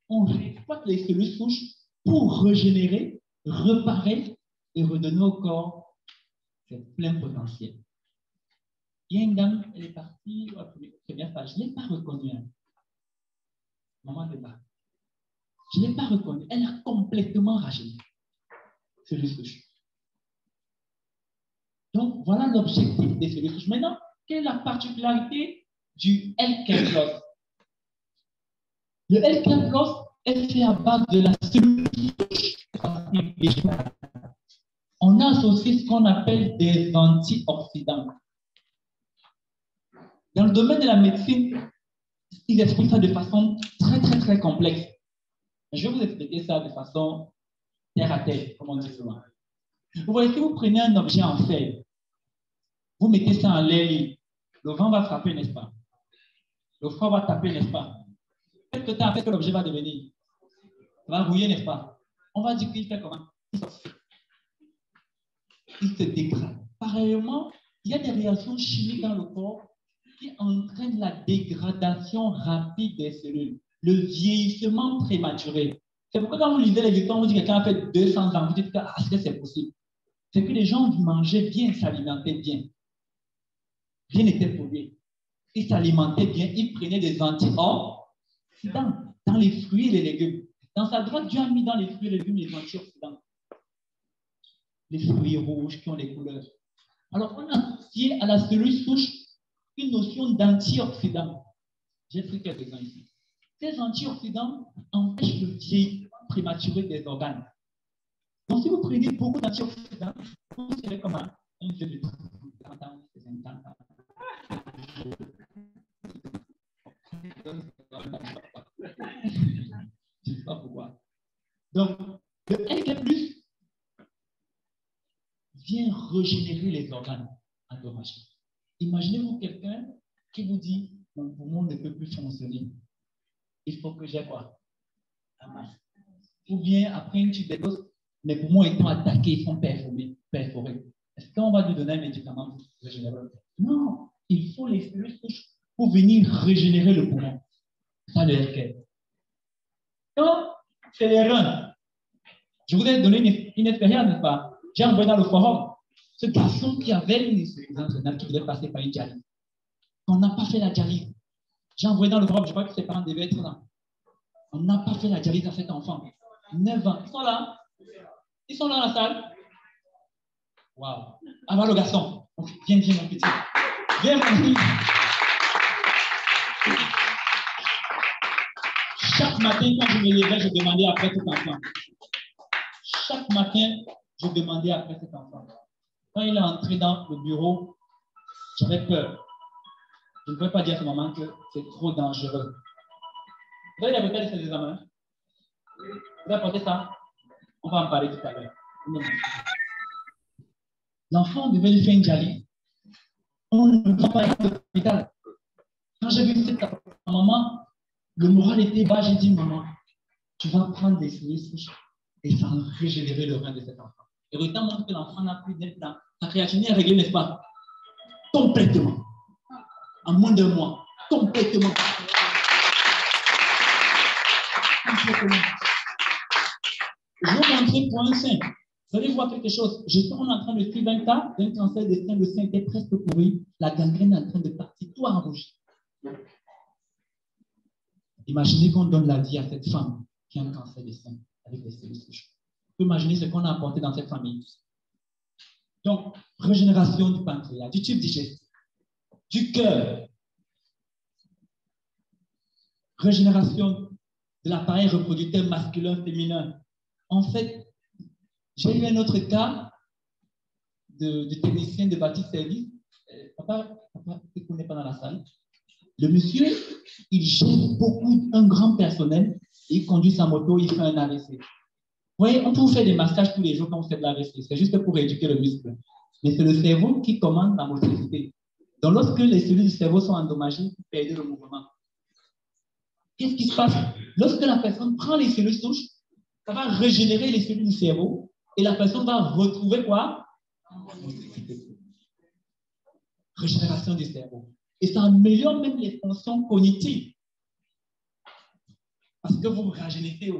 On exploite les cellules souches pour régénérer, réparer et redonner au corps ses plein potentiel. Il y a une dame, elle est partie à la première page. Je ne l'ai pas reconnue. Maman de bas. Je ne l'ai pas reconnue. Elle a complètement rajeuni. Cellules souches. Donc, voilà l'objectif des cellules souches. Maintenant, quelle est la particularité du Healthcare Plus? Le Healthcare Plus est fait à base de la cellule souche. On a associé ce qu'on appelle des antioxydants. Dans le domaine de la médecine, ils expliquent ça de façon très, très, très complexe. Je vais vous expliquer ça de façon terre à terre, comme on dit souvent. Vous voyez, si vous prenez un objet en fer, vous mettez ça en l'air libre, le vent va frapper, n'est-ce pas? Le froid va taper, n'est-ce pas? Quelque temps après que l'objet va devenir, ça va rouiller, n'est-ce pas? On va dire qu'il fait comment? Il se dégrade. Pareillement, il y a des réactions chimiques dans le corps qui entraînent la dégradation rapide des cellules, le vieillissement prématuré. C'est pourquoi quand vous lisez les histoires, on dit que quelqu'un a fait 200 ans, vous dites ah, est-ce que c'est possible? C'est que les gens mangeaient bien, s'alimentaient bien. Rien n'était pollué. Ils s'alimentaient bien, ils prenaient des antioxydants dans les fruits et les légumes. Dans sa droite, Dieu a mis dans les fruits et les légumes les antioxydants. Les fruits rouges qui ont des couleurs. Alors, on a associé à la cellule souche une notion d'antioxydants. J'ai pris quelques-uns ici. Ces antioxydants empêchent le vieillissement prématuré des organes. Donc, si vous prenez beaucoup d'antioxydants, vous serez comme un vieux de 30 ans, 50 ans. Je ne sais pas pourquoi. Donc, le NK+, vient régénérer les organes endommagés. Imaginez-vous quelqu'un qui vous dit mon poumon ne peut plus fonctionner. Il faut que j'ai quoi? Un masque. Ou bien après une tuberculose, mes poumons étant attaqués, ils sont perforés. Est-ce qu'on va lui donner un médicament pour régénérer? Non, il faut les cellules souches pour venir régénérer le poumon. Ça le RK. Donc, c'est les reins. Je vous ai donné une expérience, n'est-ce pas? J'ai envoyé dans le forum ce garçon qui avait une insuffisance rénale qui devait passer par une dialyse. On n'a pas fait la dialyse. J'ai envoyé dans le forum, je crois que ses parents devaient être là. On n'a pas fait la dialyse à cet enfant. 9 ans. Ils sont là? Ils sont là dans la salle? Waouh. Alors le garçon. Viens, viens mon petit. Viens mon petit. Chaque matin, quand je me levais, je demandais après cet enfant. Chaque matin, je demandais après cet enfant. Quand il est entré dans le bureau, j'avais peur. Je ne pouvais pas dire à ce moment que c'est trop dangereux. Vous avez la bouteille de ces examens? Vous avez apporté ça? On va en parler tout à l'heure. L'enfant devait lui faire une dialyse. On ne va pas aller à l'hôpital. Quand j'ai vu cette maman, le moral était bas. J'ai dit, maman, tu vas prendre des cellules souches et ça va régénérer le rein de cet enfant. Et le temps montre que l'enfant n'a plus d'implant. Sa créatinine est réglée, n'est-ce pas? Complètement. En moins d'un mois. Complètement. Je vais vous montrer pour un sein. Vous allez voir quelque chose. On est en train de suivre un cas d'un cancer des seins. Le sein était presque pourri. La gangrène est en train de partir, tout en rouge. Imaginez qu'on donne la vie à cette femme qui a un cancer des seins avec les cellules souches. Vous pouvez imaginer ce qu'on a apporté dans cette famille. Donc, régénération du pancréas, du tube digestif, du cœur, régénération de l'appareil reproducteur masculin, féminin. En fait, j'ai eu un autre cas de technicien de bâti service. Papa, qui ne connaît pas dans la salle. Le monsieur, il gère beaucoup, un grand personnel, il conduit sa moto, il fait un AVC. Vous voyez, on peut faire des massages tous les jours quand on fait de l'AVC. C'est juste pour éduquer le muscle. Mais c'est le cerveau qui commande la motricité. Donc, lorsque les cellules du cerveau sont endommagées, vous perdez le mouvement. Qu'est-ce qui se passe? Lorsque la personne prend les cellules souches, ça va régénérer les cellules du cerveau et la personne va retrouver quoi? Régénération du cerveau. Et ça améliore même les fonctions cognitives. Parce que vous régénérez.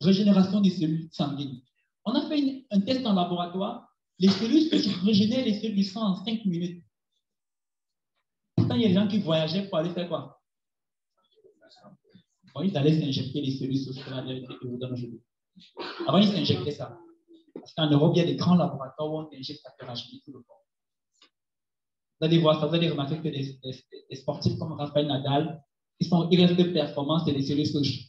Régénération des cellules sanguines. On a fait un test en laboratoire. Les cellules se régénèrent les cellules du sang en 5 minutes. Pourtant, il y a des gens qui voyageaient pour aller faire quoi? Bon, ils allaient s'injecter les cellules souches que je vous donne aujourd'hui. Avant, ils s'injectaient ça. Parce qu'en Europe, il y a des grands laboratoires où on injecte ça pour rajeunir tout le corps. Vous allez voir ça, vous allez remarquer que les sportifs comme Rafael Nadal, ils restent performants, c'est les cellules souches.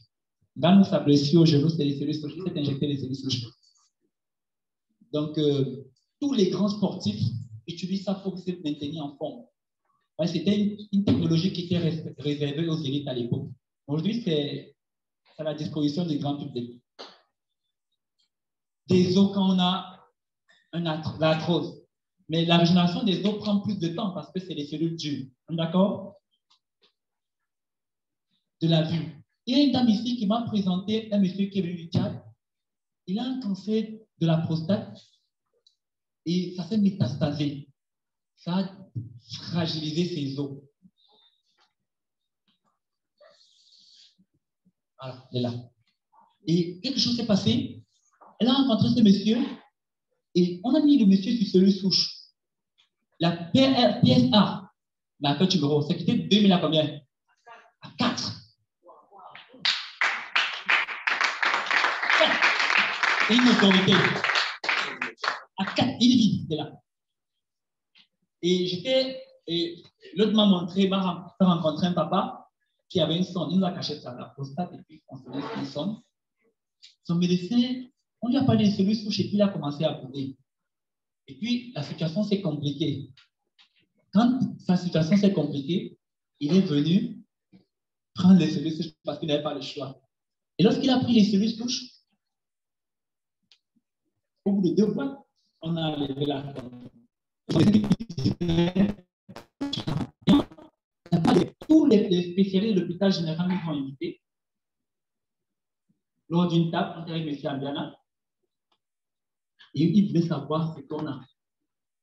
Dans sa blessure au genou, c'est les cellules souches. Il s'est injecté les cellules souches. Donc, tous les grands sportifs utilisent ça pour se maintenir en forme. Ouais, c'était une technologie qui était réservée aux élites à l'époque. Aujourd'hui, c'est à la disposition du grand public. Des os quand on a l'arthrose. Mais la régénération des os prend plus de temps parce que c'est des cellules dures. D'accord? De la vue. Il y a une dame ici qui m'a présenté un monsieur qui est venu du Tchad. Il a un cancer de la prostate et ça s'est métastasé. Ça a fragilisé ses os. Voilà, elle est là. Et quelque chose s'est passé. Elle a rencontré ce monsieur et on a mis le monsieur sur celui souche. La PSA, la carte numéro, c'est quitté 2000 à combien? À 4. C'est une autorité. À 4, il vit, c'est là. Et l'autre m'a montré, m'a rencontré un papa qui avait une sonde. Il nous a caché ça, la prostate, et puis on se laisse une sonde. Son médecin, on lui a parlé de celui souche et puis il a commencé à bouger. Et puis la situation s'est compliquée. Quand sa situation s'est compliquée, il est venu prendre les cellules souches parce qu'il n'avait pas le choix. Et lorsqu'il a pris les cellules souches, au bout de 2 mois, on a levé la sonde. Tous les spécialistes de l'hôpital général nous ont invités lors d'une table, on était avec M. Ambiana, et il voulait savoir ce qu'on a.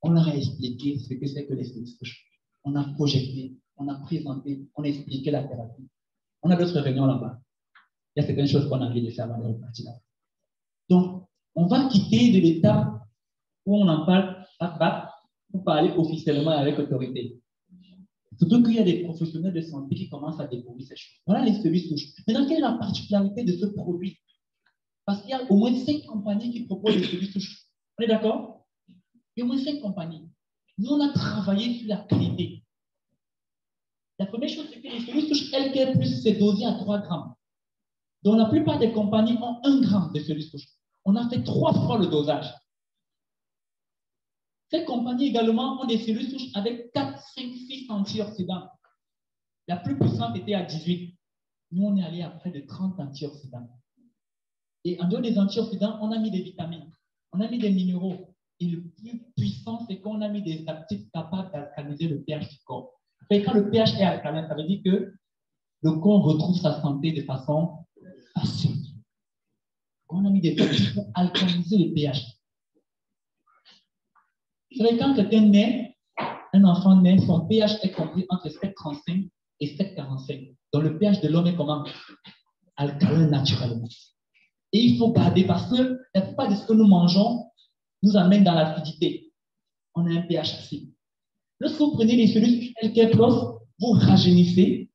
On leur a expliqué ce que c'est que les cellules souches. On a projeté, on a présenté, on a expliqué la thérapie. On a d'autres réunions là-bas. Il y a certaines choses qu'on a envie de faire avant de repartir là. Donc, on va quitter de l'état où on en parle pour parler officiellement avec autorité. Surtout qu'il y a des professionnels de santé qui commencent à découvrir ces choses. Voilà les cellules souches. Maintenant, quelle est la particularité de ce produit? Parce qu'il y a au moins 5 compagnies qui proposent les cellules souches. On est d'accord? Il y a au moins 5 compagnies. Nous, on a travaillé sur la qualité. La première chose, c'est que les cellules souches LK+, c'est dosé à 3 grammes. Donc, la plupart des compagnies ont 1 gramme de cellules souches. On a fait 3 fois le dosage. Ces compagnies également ont des cellules souches avec 4, 5, 6 antioxydants. La plus puissante était à 18. Nous, on est allé à près de 30 antioxydants. Et en dehors des antioxydants, on a mis des vitamines, on a mis des minéraux. Et le plus puissant, c'est qu'on a mis des actifs capables d'alcaliniser le pH du corps. Et quand le pH est alcalin, ça veut dire que le corps retrouve sa santé de façon facile. On a mis des actifs pour alcaliniser le pH. Vous savez, quand quelqu'un naît, un enfant naît, son pH est compris entre 7,35 et 7,45. Donc le pH de l'homme est comment? Alcalin naturellement. Et il faut garder parce que la plupart de ce que nous mangeons nous amène dans l'acidité. On a un pH acide. Lorsque vous prenez les cellules LK+, vous rajeunissez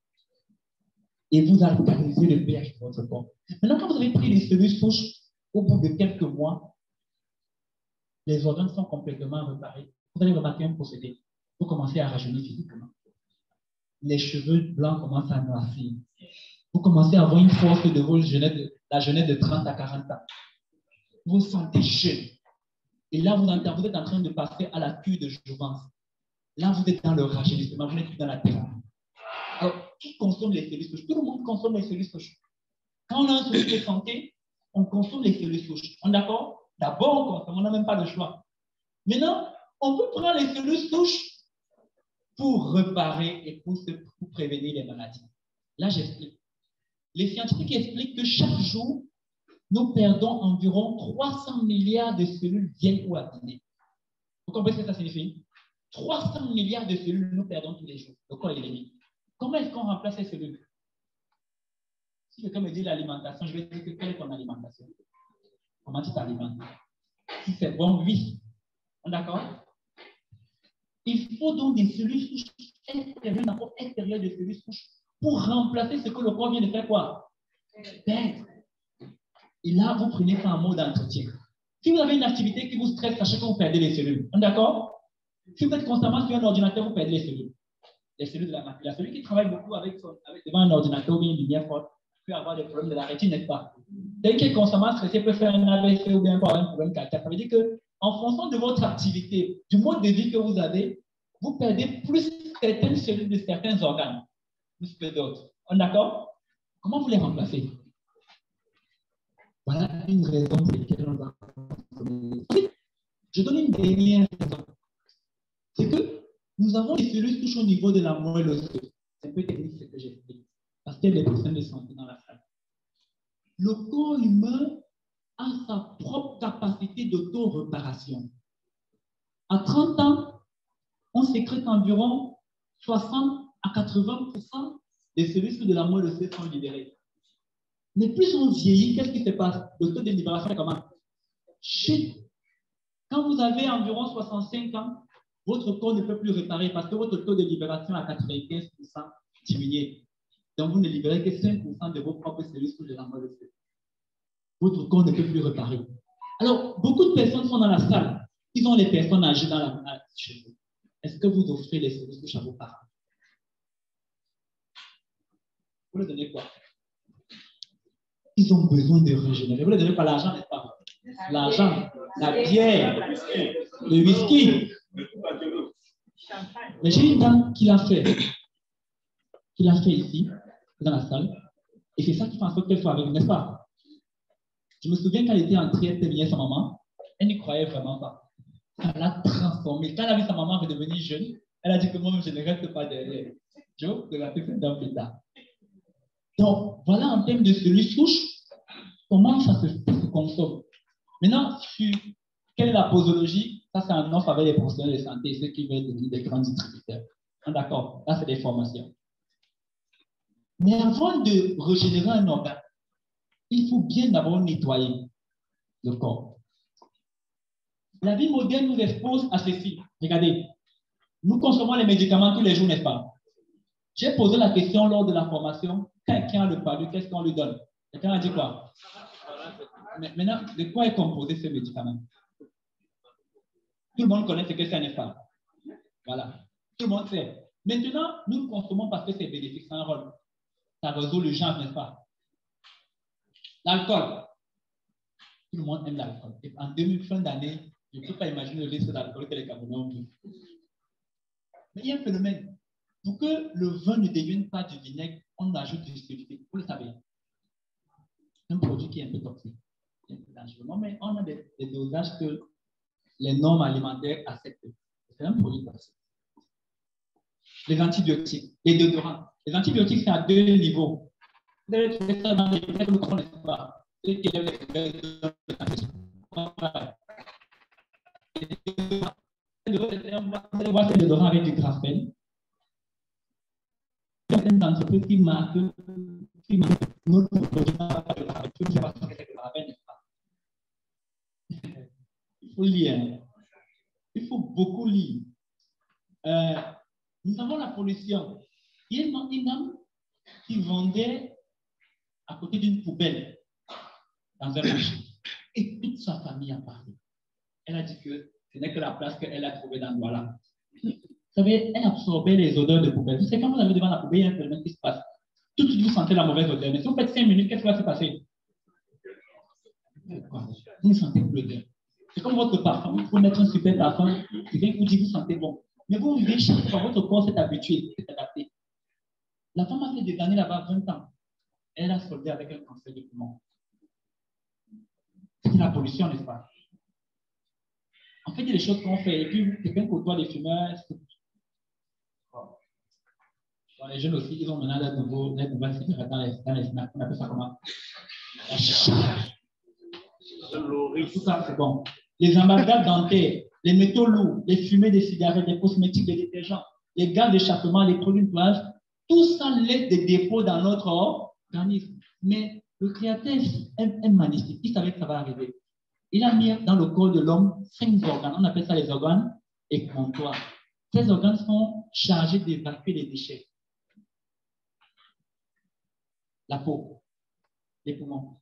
et vous alcalinisez le pH de votre corps. Maintenant, quand vous avez pris les cellules souches, au bout de quelques mois, les organes sont complètement réparés. Vous allez remarquer un procédé. Vous commencez à rajeunir physiquement. Les cheveux blancs commencent à noircir. Vous commencez à avoir une force de la jeunesse de 30 à 40 ans. Vous vous sentez jeune. Et là, vous êtes en train de passer à la cure de jouvence. Là, vous êtes dans le rajeunissement, vous n'êtes plus dans la thérapie. Alors, qui consomme les cellules souches? Tout le monde consomme les cellules souches. Quand on a un souci de santé, on consomme les cellules souches. On est d'accord? D'abord, on consomme, on n'a même pas le choix. Maintenant, on peut prendre les cellules souches pour réparer et pour prévenir les maladies. Là, j'explique. Les scientifiques expliquent que chaque jour, nous perdons environ 300 milliards de cellules vieilles ou abîmées. Vous comprenez ce que ça signifie? 300 milliards de cellules nous perdons tous les jours. Le corps est limite. Comment est-ce qu'on remplace ces cellules? Si quelqu'un me dit l'alimentation, je vais dire que quelle est ton alimentation? Comment tu t'alimentes? Si c'est bon, oui. On est d'accord? Il faut donc des cellules souches extérieures, un apport extérieur de cellules souches pour remplacer ce que le corps vient de faire quoi? Perdre. Et là, vous prenez ça en mode d'entretien. Si vous avez une activité qui vous stresse, sachez que vous perdez les cellules. On est d'accord? Si vous êtes constamment sur un ordinateur, vous perdez les cellules. Les cellules de la macula. Celui qui travaille beaucoup devant un ordinateur ou une lumière forte peut avoir des problèmes de la rétine, n'est-ce pas? Dès qu'il est constamment stressé, peut faire un AVC ou bien avoir un problème cardiaque. Ça veut dire qu'en fonction de votre activité, du mode de vie que vous avez, vous perdez plus certaines cellules de certains organes, plus que d'autres. On est d'accord? Comment vous les remplacez? Voilà une raison pour laquelle on va... Je donne une dernière raison. C'est que nous avons des cellules touchées au niveau de la moelle osseuse. C'est un peu technique ce que j'explique. Parce qu'il y a des personnes de santé dans la salle. Le corps humain a sa propre capacité d'auto-réparation. À 30 ans, on sécrète environ 60 à 80% des cellules de la moelle osseuse sont libérées. Mais plus on vieillit, qu'est-ce qui se passe? Le taux de libération est comment? Chut. Quand vous avez environ 65 ans, votre corps ne peut plus réparer parce que votre taux de libération à 95% diminué. Donc, vous ne libérez que 5% de vos propres cellules de la moelle osseuse. Votre corps ne peut plus réparer. Alors, beaucoup de personnes sont dans la salle. Ils ont les personnes âgées dans la salle chez vous. Est-ce que vous offrez les cellules à vos parents? Vous leur donnez quoi? Ils ont besoin de régénérer. Vous ne leur donnez pas l'argent, n'est-ce pas? L'argent, la bière, le whisky. Mais j'ai une dame qui l'a fait. Qui l'a fait ici, dans la salle. Et c'est ça qui fait en sorte qu'elle soit avec nous, n'est-ce pas? Je me souviens quand elle était entrée, elle témoignait sa maman. Elle n'y croyait vraiment pas. Ça l'a transformée. Quand elle a vu sa maman redevenir jeune, elle a dit que moi-même, je ne reste pas derrière. Je vais vous présenter cette dame plus tard. Donc, voilà en termes de cellules souches, comment ça se consomme. Maintenant, sur quelle est la posologie? Ça, c'est un offre avec les professionnels de santé, ceux qui veulent devenir des grands distributeurs. D'accord, là, c'est des formations. Mais avant de régénérer un organe, il faut bien d'abord nettoyer le corps. La vie moderne nous expose à ceci. Regardez, nous consommons les médicaments tous les jours, n'est-ce pas? J'ai posé la question lors de la formation, quelqu'un a le palu, qu'est-ce qu'on lui donne? Quelqu'un a dit quoi? Mais maintenant, de quoi est composé ce médicament? Tout le monde connaît ce que c'est, n'est-ce pas? Voilà, tout le monde sait. Maintenant, nous consommons parce que c'est bénéfique, c'est un rôle. Ça résout l'urgence, n'est-ce pas? L'alcool. Tout le monde aime l'alcool. Et en 2000 fin d'année, je ne peux pas imaginer le risque d'alcool que les Camerounais ont vu. Mais il y a un phénomène. Pour que le vin ne devienne pas du vinaigre, on ajoute du sulfite. Vous le savez. Un produit qui est un peu toxique. Un peu dangereux. Mais on a des dosages que les normes alimentaires acceptent. C'est un produit toxique. Les antibiotiques, les déodorants. Les antibiotiques, c'est à 2 niveaux. Vous avez trouvé ça dans les textes que nous ne connaissons pas. Ceux qui aiment les vous allez voir ces déodorants avec du graphène. Il y a certaines entreprises qui marquent notre produit avec le graphène. Il faut lire. Il faut beaucoup lire. Nous avons la pollution. Il y a une dame qui vendait à côté d'une poubelle dans un marché. Et toute sa famille a parlé. Elle a dit que ce n'est que la place qu'elle a trouvée dans là. Vous savez, elle absorbait les odeurs de poubelle. Vous savez, quand vous avez devant la poubelle, il y a un phénomène qui se passe. Tout de suite, vous sentez la mauvaise odeur. Mais si vous faites 5 minutes, qu'est-ce qui va se passer? Vous ne sentez plus l'odeur. C'est comme votre parfum. Il faut mettre un super parfum. Quelqu'un vous dit que vous sentez bon. Mais vous vivez chaque fois, votre corps s'est habitué, s'est adapté. La femme a fait des années là-bas, 20 ans. Elle a soldé avec un cancer du poumon. C'est la pollution, n'est-ce pas? En fait, il y a des choses qu'on fait. Et puis, quelqu'un côtoie les fumeurs. Dans les jeunes aussi, ils ont maintenant des nouvelles cigarettes dans les snacks. On appelle ça comment? La chicha. Tout ça, c'est bon. Les amalgames dentaires, les métaux lourds, les fumées des cigarettes, les cosmétiques, les détergents, les gaz d'échappement, les produits de plage, tout ça laisse des dépôts dans notre organisme. Mais le Créateur est magnifique. Il savait que ça va arriver. Il a mis dans le corps de l'homme 5 organes. On appelle ça les organes écrantoires. Ces organes sont chargés d'évacuer les déchets. La peau, les poumons,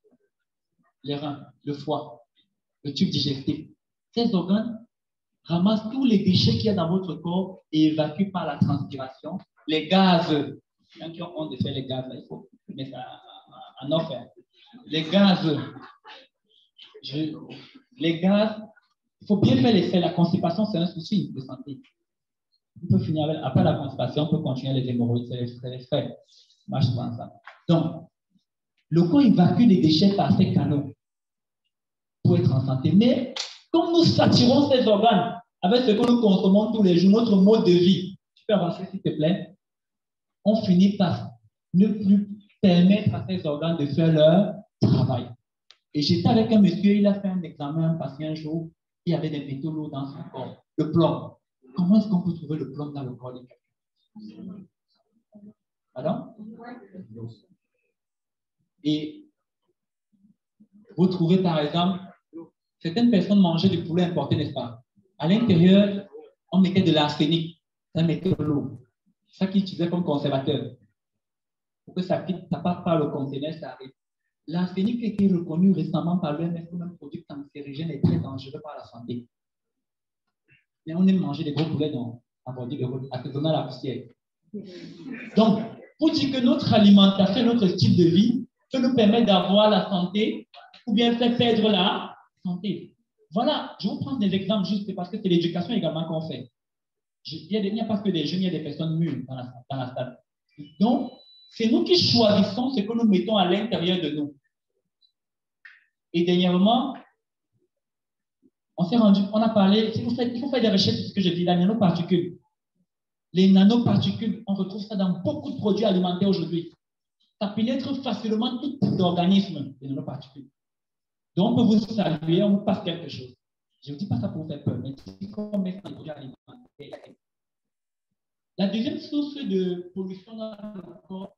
les reins, le foie, le tube digestif. Ces organes ramassent tous les déchets qu'il y a dans votre corps et évacuent par la transpiration les gaz. Il y en a qui ont honte de faire les gaz, là, il faut mettre ça en offre. Les gaz, il faut bien faire l'effet. La constipation, c'est un souci de santé. On peut finir avec, après la constipation, on peut continuer les hémorroïdes, c'est les frais. Moi, je pense ça. Donc, le corps évacue les déchets par ces canaux pour être en santé. Mais comme nous saturons ces organes avec ce que nous consommons tous les jours, notre mode de vie, tu peux avancer s'il te plaît, on finit par ne plus permettre à ces organes de faire leur travail. Et j'étais avec un monsieur, il a fait un examen, un patient un jour, il y avait des métaux lourds dans son corps, le plomb. Comment est-ce qu'on peut trouver le plomb dans le corps de quelqu'un? Pardon? Et vous trouvez par exemple, certaines personnes mangeaient du poulet importé, n'est-ce pas? À l'intérieur, on mettait de l'arsenic, un métaux lourd. Ça qu'ils utilisaient comme conservateur. Pour que ça quitte, ça passe par le conteneur, ça arrive. L'arsenic a été reconnu récemment par l'OMS comme un produit cancérigène et très dangereux par la santé. Et on aime manger des gros poulets assaisonnés à la poussière. Donc, pour dire que notre alimentation, notre style de vie peut nous permettre d'avoir la santé ou bien faire perdre la santé. Voilà, je vous prends des exemples juste parce que c'est l'éducation également qu'on fait. Il n'y a pas que des jeunes, il y a des personnes mûres dans la salle. Donc, c'est nous qui choisissons ce que nous mettons à l'intérieur de nous. Et dernièrement, on a parlé, il faut faire des recherches sur ce que je dis, la nanoparticule. Les nanoparticules, on retrouve ça dans beaucoup de produits alimentaires aujourd'hui. Ça pénètre facilement tout type d'organisme, les nanoparticules. Donc, on peut vous saluer, on vous passe quelque chose. Je ne vous dis pas ça pour vous faire peur, mais c'est qu'on met dans les produits alimentaires. La deuxième source de pollution dans le corps,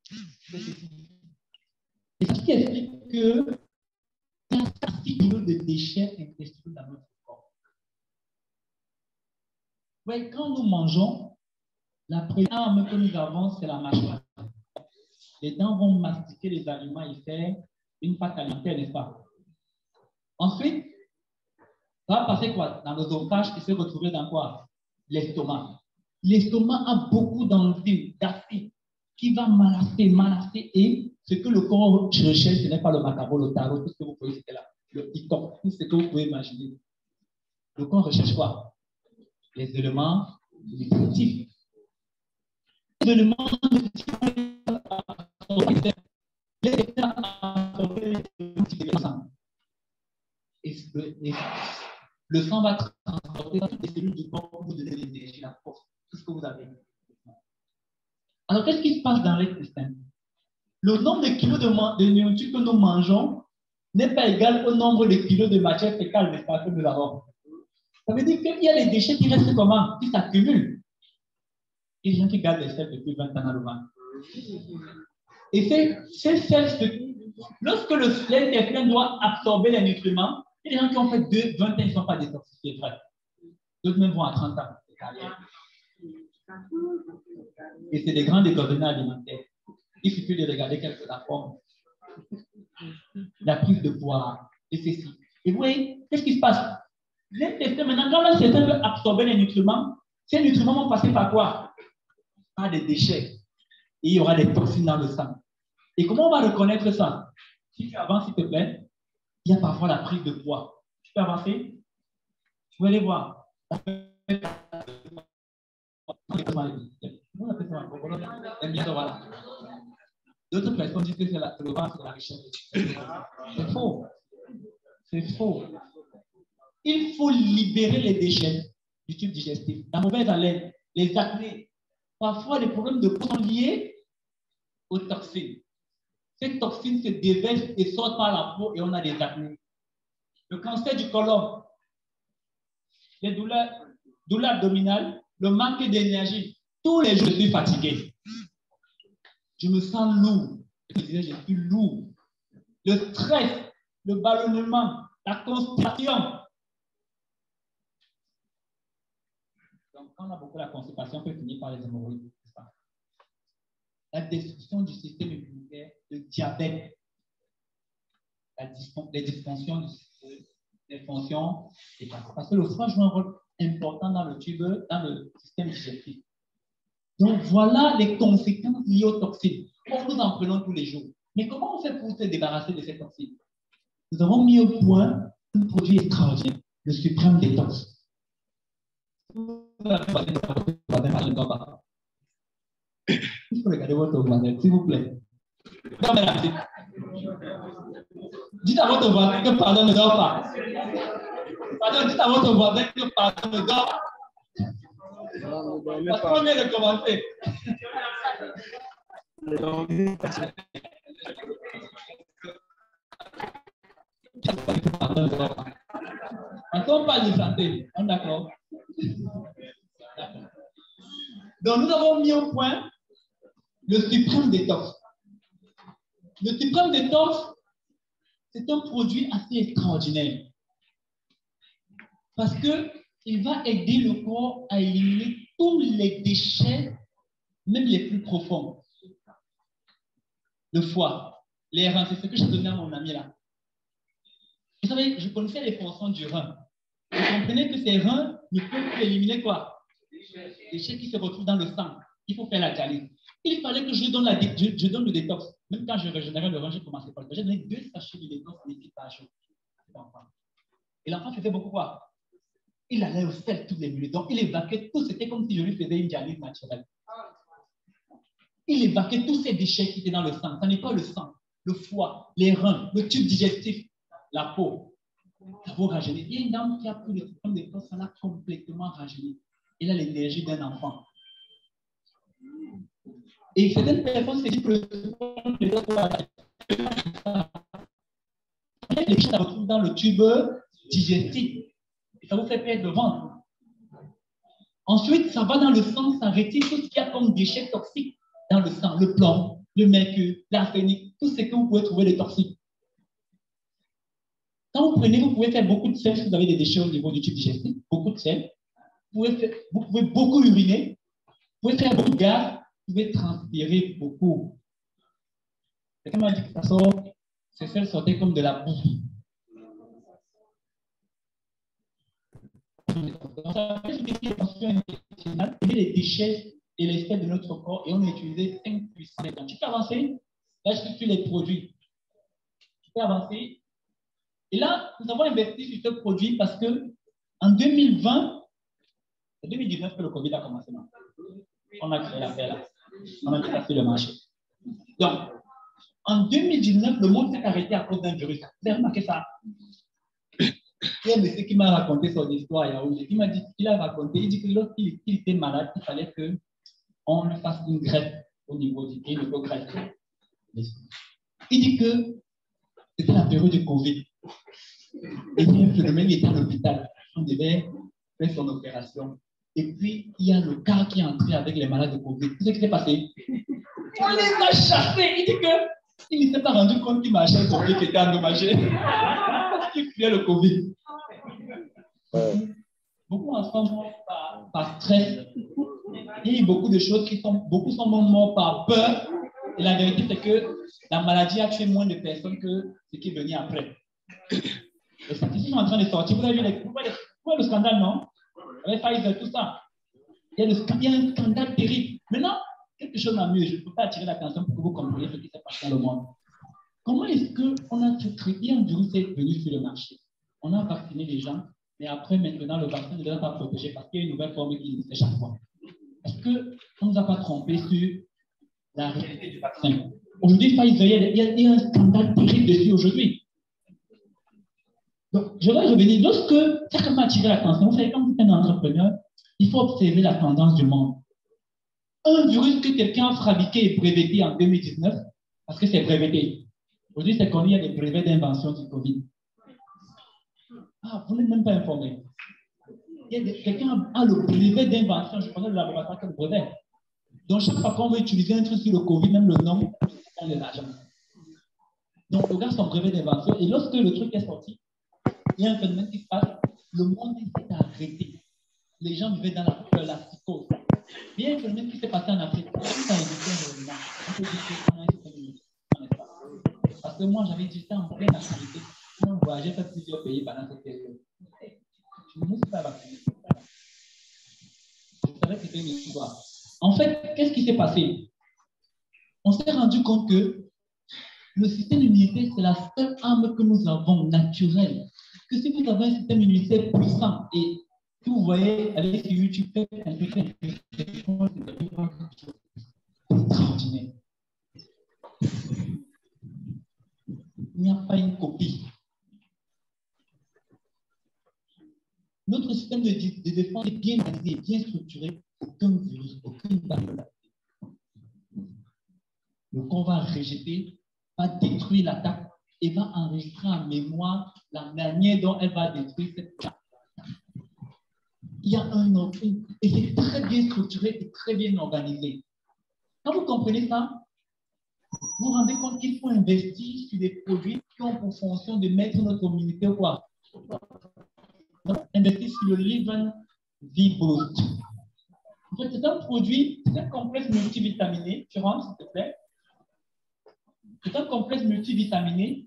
c'est ceci. Et ce qui explique que il y a 6 kilos de déchets intestinaux dans notre corps. Oui, quand nous mangeons, la première arme que nous avons, c'est la mâchoire. Les dents vont mastiquer les aliments et faire une pâte alimentaire, n'est-ce pas? Ensuite, ça va passer quoi? Dans l'œsophage et se retrouver dans quoi? L'estomac. L'estomac a beaucoup d'enzymes, d'acides, qui va malasser, et ce que le corps recherche, ce n'est pas le macabo, le tarot, tout ce que vous pouvez citer là, le hiccup, tout ce que vous pouvez imaginer. Le corps recherche quoi? Les éléments nutritifs. Les éléments nutritifs, et le sang va transporter dans toutes les cellules du corps pour vous donner l'énergie, la force, tout ce que vous avez. Alors, qu'est-ce qui se passe dans l'intestin? Le nombre de kilos de nourriture que nous mangeons n'est pas égal au nombre de kilos de matière fécale, n'est-ce pas, que nous avons. Ça veut dire qu'il y a les déchets qui restent comment? Qui s'accumulent. Il y a des gens qui gardent les selles depuis 20 ans dans le ventre. Et ces selles, lorsque l'intestin doit absorber les nutriments, il y a des gens qui ont fait 20 ans, ils ne sont pas détoxifiés, frère. D'autres même vont à 30 ans. Et c'est des grands décordonneurs alimentaires. Il suffit de regarder quelque la forme. La prise de poids, et ceci. Et vous voyez, qu'est-ce qui se passe? L'intestin, maintenant, quand l'intestin veut absorber les nutriments, ces nutriments vont passer par quoi? Par des déchets. Et il y aura des toxines dans le sang. Et comment on va reconnaître ça? Si tu avances, s'il te plaît, il y a parfois la prise de poids. Tu peux avancer? Vous allez voir. D'autres personnes disent que c'est le ventre de la richesse. C'est faux. C'est faux. Il faut libérer les déchets du tube digestif. La mauvaise haleine, les acnés. Parfois, les problèmes de peau sont liés aux toxines. Ces toxines se déversent et sortent par la peau et on a des acnés. Le cancer du côlon, les douleurs abdominales, le manque d'énergie. Tous les jours, je suis fatigué. Je me sens lourd. Je disais, je suis lourd. Le stress, le ballonnement, la constipation. Donc, quand on a beaucoup la constipation, on peut finir par les hémorroïdes. La destruction du système immunitaire, le diabète, les dysfonctions, les fonctions, parce que le foie joue un rôle important dans le tube, dans le système digestif. Donc voilà les conséquences liées aux toxines. Nous en prenons tous les jours. Mais comment on fait pour se débarrasser de ces toxines? Nous avons mis au point un produit extraordinaire, le Suprême Détox. Il faut regarder votre voisin, s'il vous plaît. Dites à votre voisin que pardon ne dort pas. Pardon, dites à votre voisin que pardon ne dort pas. Parce qu'on vient de commencer. Quand on parle de santé, on est d'accord? Donc, nous avons mis au point le Suprême Détox. Le Suprême Détox, c'est un produit assez extraordinaire parce qu'il va aider le corps à éliminer tous les déchets, même les plus profonds. Le foie, les reins, c'est ce que je donnais à mon ami là. Vous savez, je connaissais les fonctions du rein. Vous comprenez que ces reins ne peuvent plus éliminer quoi? Les déchets qui se retrouvent dans le sang. Il faut faire la dialyse. Il fallait que je donne le détox. Même quand je régénérais le rein, j'ai commencé par le faire. J'ai donné 2 sachets de détox en équipe par jour. Et l'enfant faisait beaucoup quoi? Il allait au sel toutes les minutes. Donc, il évacuait tout. C'était comme si je lui faisais une dialyse naturelle. Il évacuait tous ces déchets qui étaient dans le sang. Ça n'est pas le sang, le foie, les reins, le tube digestif, la peau. Ça va rajeunir. Il y a une dame qui a pris le système de force, ça l'a complètement rajeuni. Il a l'énergie d'un enfant. Et certaines personnes se disent que les choses se retrouvent dans le tube digestif. Et ça vous fait perdre le ventre. Ensuite, ça va dans le sang, ça retire tout ce qu'il y a comme déchets toxiques dans le sang, le plomb, le mercure, l'arsenic, tout ce que vous pouvez trouver de toxiques. Quand vous prenez, vous pouvez faire beaucoup de sel si vous avez des déchets au niveau du tube digestif, beaucoup de sel. Vous pouvez beaucoup uriner, vous pouvez faire beaucoup de gaz, vous pouvez transpirer beaucoup. Quelqu'un m'a dit que ces sels sortaient comme de la boue. Les déchets et les sels de notre corps et on a utilisé 5 puissants. Tu peux avancer? Là, je suis sur les produits. Tu peux avancer? Et là, nous avons investi sur ce produit parce que en 2020, c'est 2019 que le Covid a commencé. Non? On a créé l'affaire là. On a fait le marché. Donc, en 2019, le monde s'est arrêté à cause d'un virus. Vous avez remarqué ça? Il y a un monsieur qui m'a raconté son histoire. Il m'a dit qu'il a raconté. Il dit que lorsqu'il était malade, il fallait qu'on fasse une greffe au niveau du pied, une greffe. Il dit que c'était la période du Covid. Et il y a un phénomène, il était à l'hôpital. On devait faire son opération. Et puis, il y a le cas qui est entré avec les malades de Covid. Qu'est-ce qui s'est passé? On les a chassés. Il dit qu'il ne s'est pas rendu compte qu'il marchait sur lui qui était endommagé. Il fuyait le Covid. Beaucoup en sont morts par stress. Il y a eu beaucoup de choses beaucoup sont morts par peur. Et la vérité, c'est que la maladie a tué moins de personnes que ce qui est venu après. Les statistiques sont en train de sortir. Vous avez vu le scandale, non? Avec Pfizer, tout ça. Il y a un scandale terrible. Maintenant, quelque chose de mieux. Je ne peux pas attirer l'attention pour que vous compreniez ce qui s'est passé dans le monde. Comment est-ce qu'on a traité un virus qui est venu sur le marché? On a vacciné les gens, mais après, maintenant, le vaccin ne doit pas protéger parce qu'il y a une nouvelle forme qui existe chaque fois. Est-ce qu'on ne nous a pas trompé sur la réalité du vaccin? Aujourd'hui, Pfizer, il y a un scandale terrible dessus aujourd'hui. Donc, je vais revenir. Lorsque ça m'a attiré l'attention, vous savez, quand vous êtes un entrepreneur, il faut observer la tendance du monde. Un virus que quelqu'un a fabriqué et breveté en 2019, parce que c'est breveté. Aujourd'hui, c'est qu'on y a des brevets d'invention du Covid. Ah, vous n'êtes même pas informé. Quelqu'un a le brevet d'invention, je connais le laboratoire qui a le brevet. Donc, chaque fois qu'on veut utiliser un truc sur le Covid, même le nom, on les agents. Donc, le gars, son brevet d'invention, et lorsque le truc est sorti, il y a un phénomène qui se passe, le monde s'est arrêté. Les gens vivaient dans la peur, la psychose. Il y a un phénomène qui s'est passé en Afrique. Parce que moi, j'avais dit ça en pleine activité. Moi, j'ai fait plusieurs pays pendant cette période. Je ne me suis pas vacciné. Je savais que c'était une histoire. En fait, qu'est-ce qui s'est passé? On s'est rendu compte que le système immunitaire, c'est la seule arme que nous avons naturelle. Que si vous avez un système immunitaire puissant et Si vous voyez, allez sur YouTube, faites un peu extraordinaire. Il n'y a pas une copie. Notre système de défense est bien organisé, bien structuré. Aucun virus, aucune barrière. Donc, on va rejeter, va détruire l'attaque et va enregistrer en mémoire la manière dont elle va détruire cette attaque. Il y a un ordre et c'est très bien structuré et très bien organisé. Quand vous comprenez ça, vous vous rendez compte qu'il faut investir sur des produits qui ont pour fonction de mettre notre immunité au quoi? Investir sur le Live V-Boost. En fait, c'est un produit, c'est un complexe multivitaminé. Tu rentres, s'il te plaît. C'est un complexe multivitaminé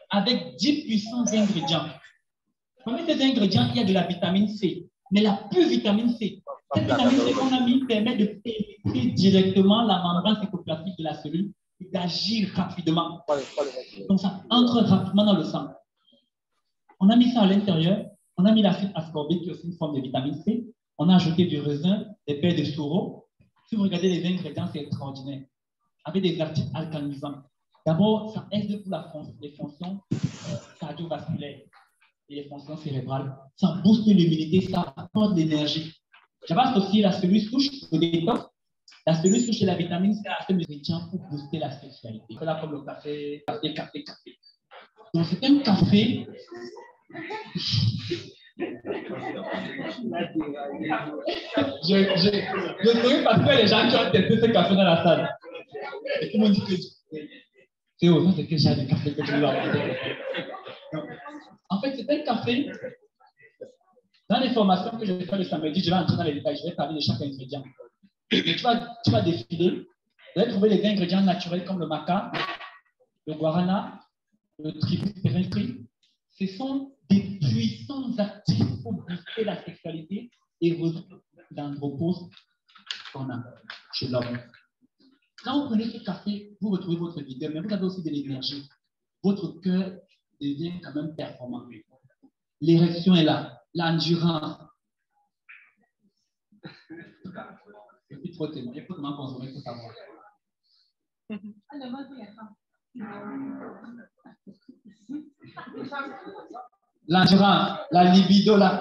avec 10 puissants ingrédients. Parmi ces ingrédients, il y a de la vitamine C, mais la pure vitamine C. Cette vitamine C qu'on a mis permet de pénétrer directement la membrane cytoplasmique de la cellule et d'agir rapidement. Donc ça entre rapidement dans le sang. On a mis ça à l'intérieur. On a mis l'acide ascorbique qui est aussi une forme de vitamine C. On a ajouté du raisin, des baies de sureau. Si vous regardez les ingrédients, c'est extraordinaire. Avec des actifs alcalinisants. D'abord, ça aide pour les fonctions cardiovasculaires et les fonctions cérébrales. Ça booste l'immunité, ça apporte de l'énergie. J'avais associé la cellule souche au détox. La cellule souche et la vitamine C à ce ingrédient pour booster la sexualité. C'est là comme le café. Donc, c'est un café. Je souris parce que les gens qui ont testé ce café dans la salle. Et tout le monde dit que c'est au c'est que j'ai du café que tu veux avoir. En fait, c'est un café. Dans les formations que je vais faire le samedi, je vais entrer dans les détails, je vais parler de chaque ingrédient. Mais tu vas défiler, vous allez trouver les ingrédients naturels comme le maca, le guarana, le tribus terrestre. Ce sont des puissants actifs pour booster la sexualité et résoudre l'andropause qu'on a chez l'homme. Quand vous prenez ce café, vous retrouvez votre vigueur, mais vous avez aussi de l'énergie. Votre cœur devient quand même performant. L'érection est là, l'endurance. C'est plus trop témoin. Il faut comment consommer pour savoir. L'endurance, la libido, là.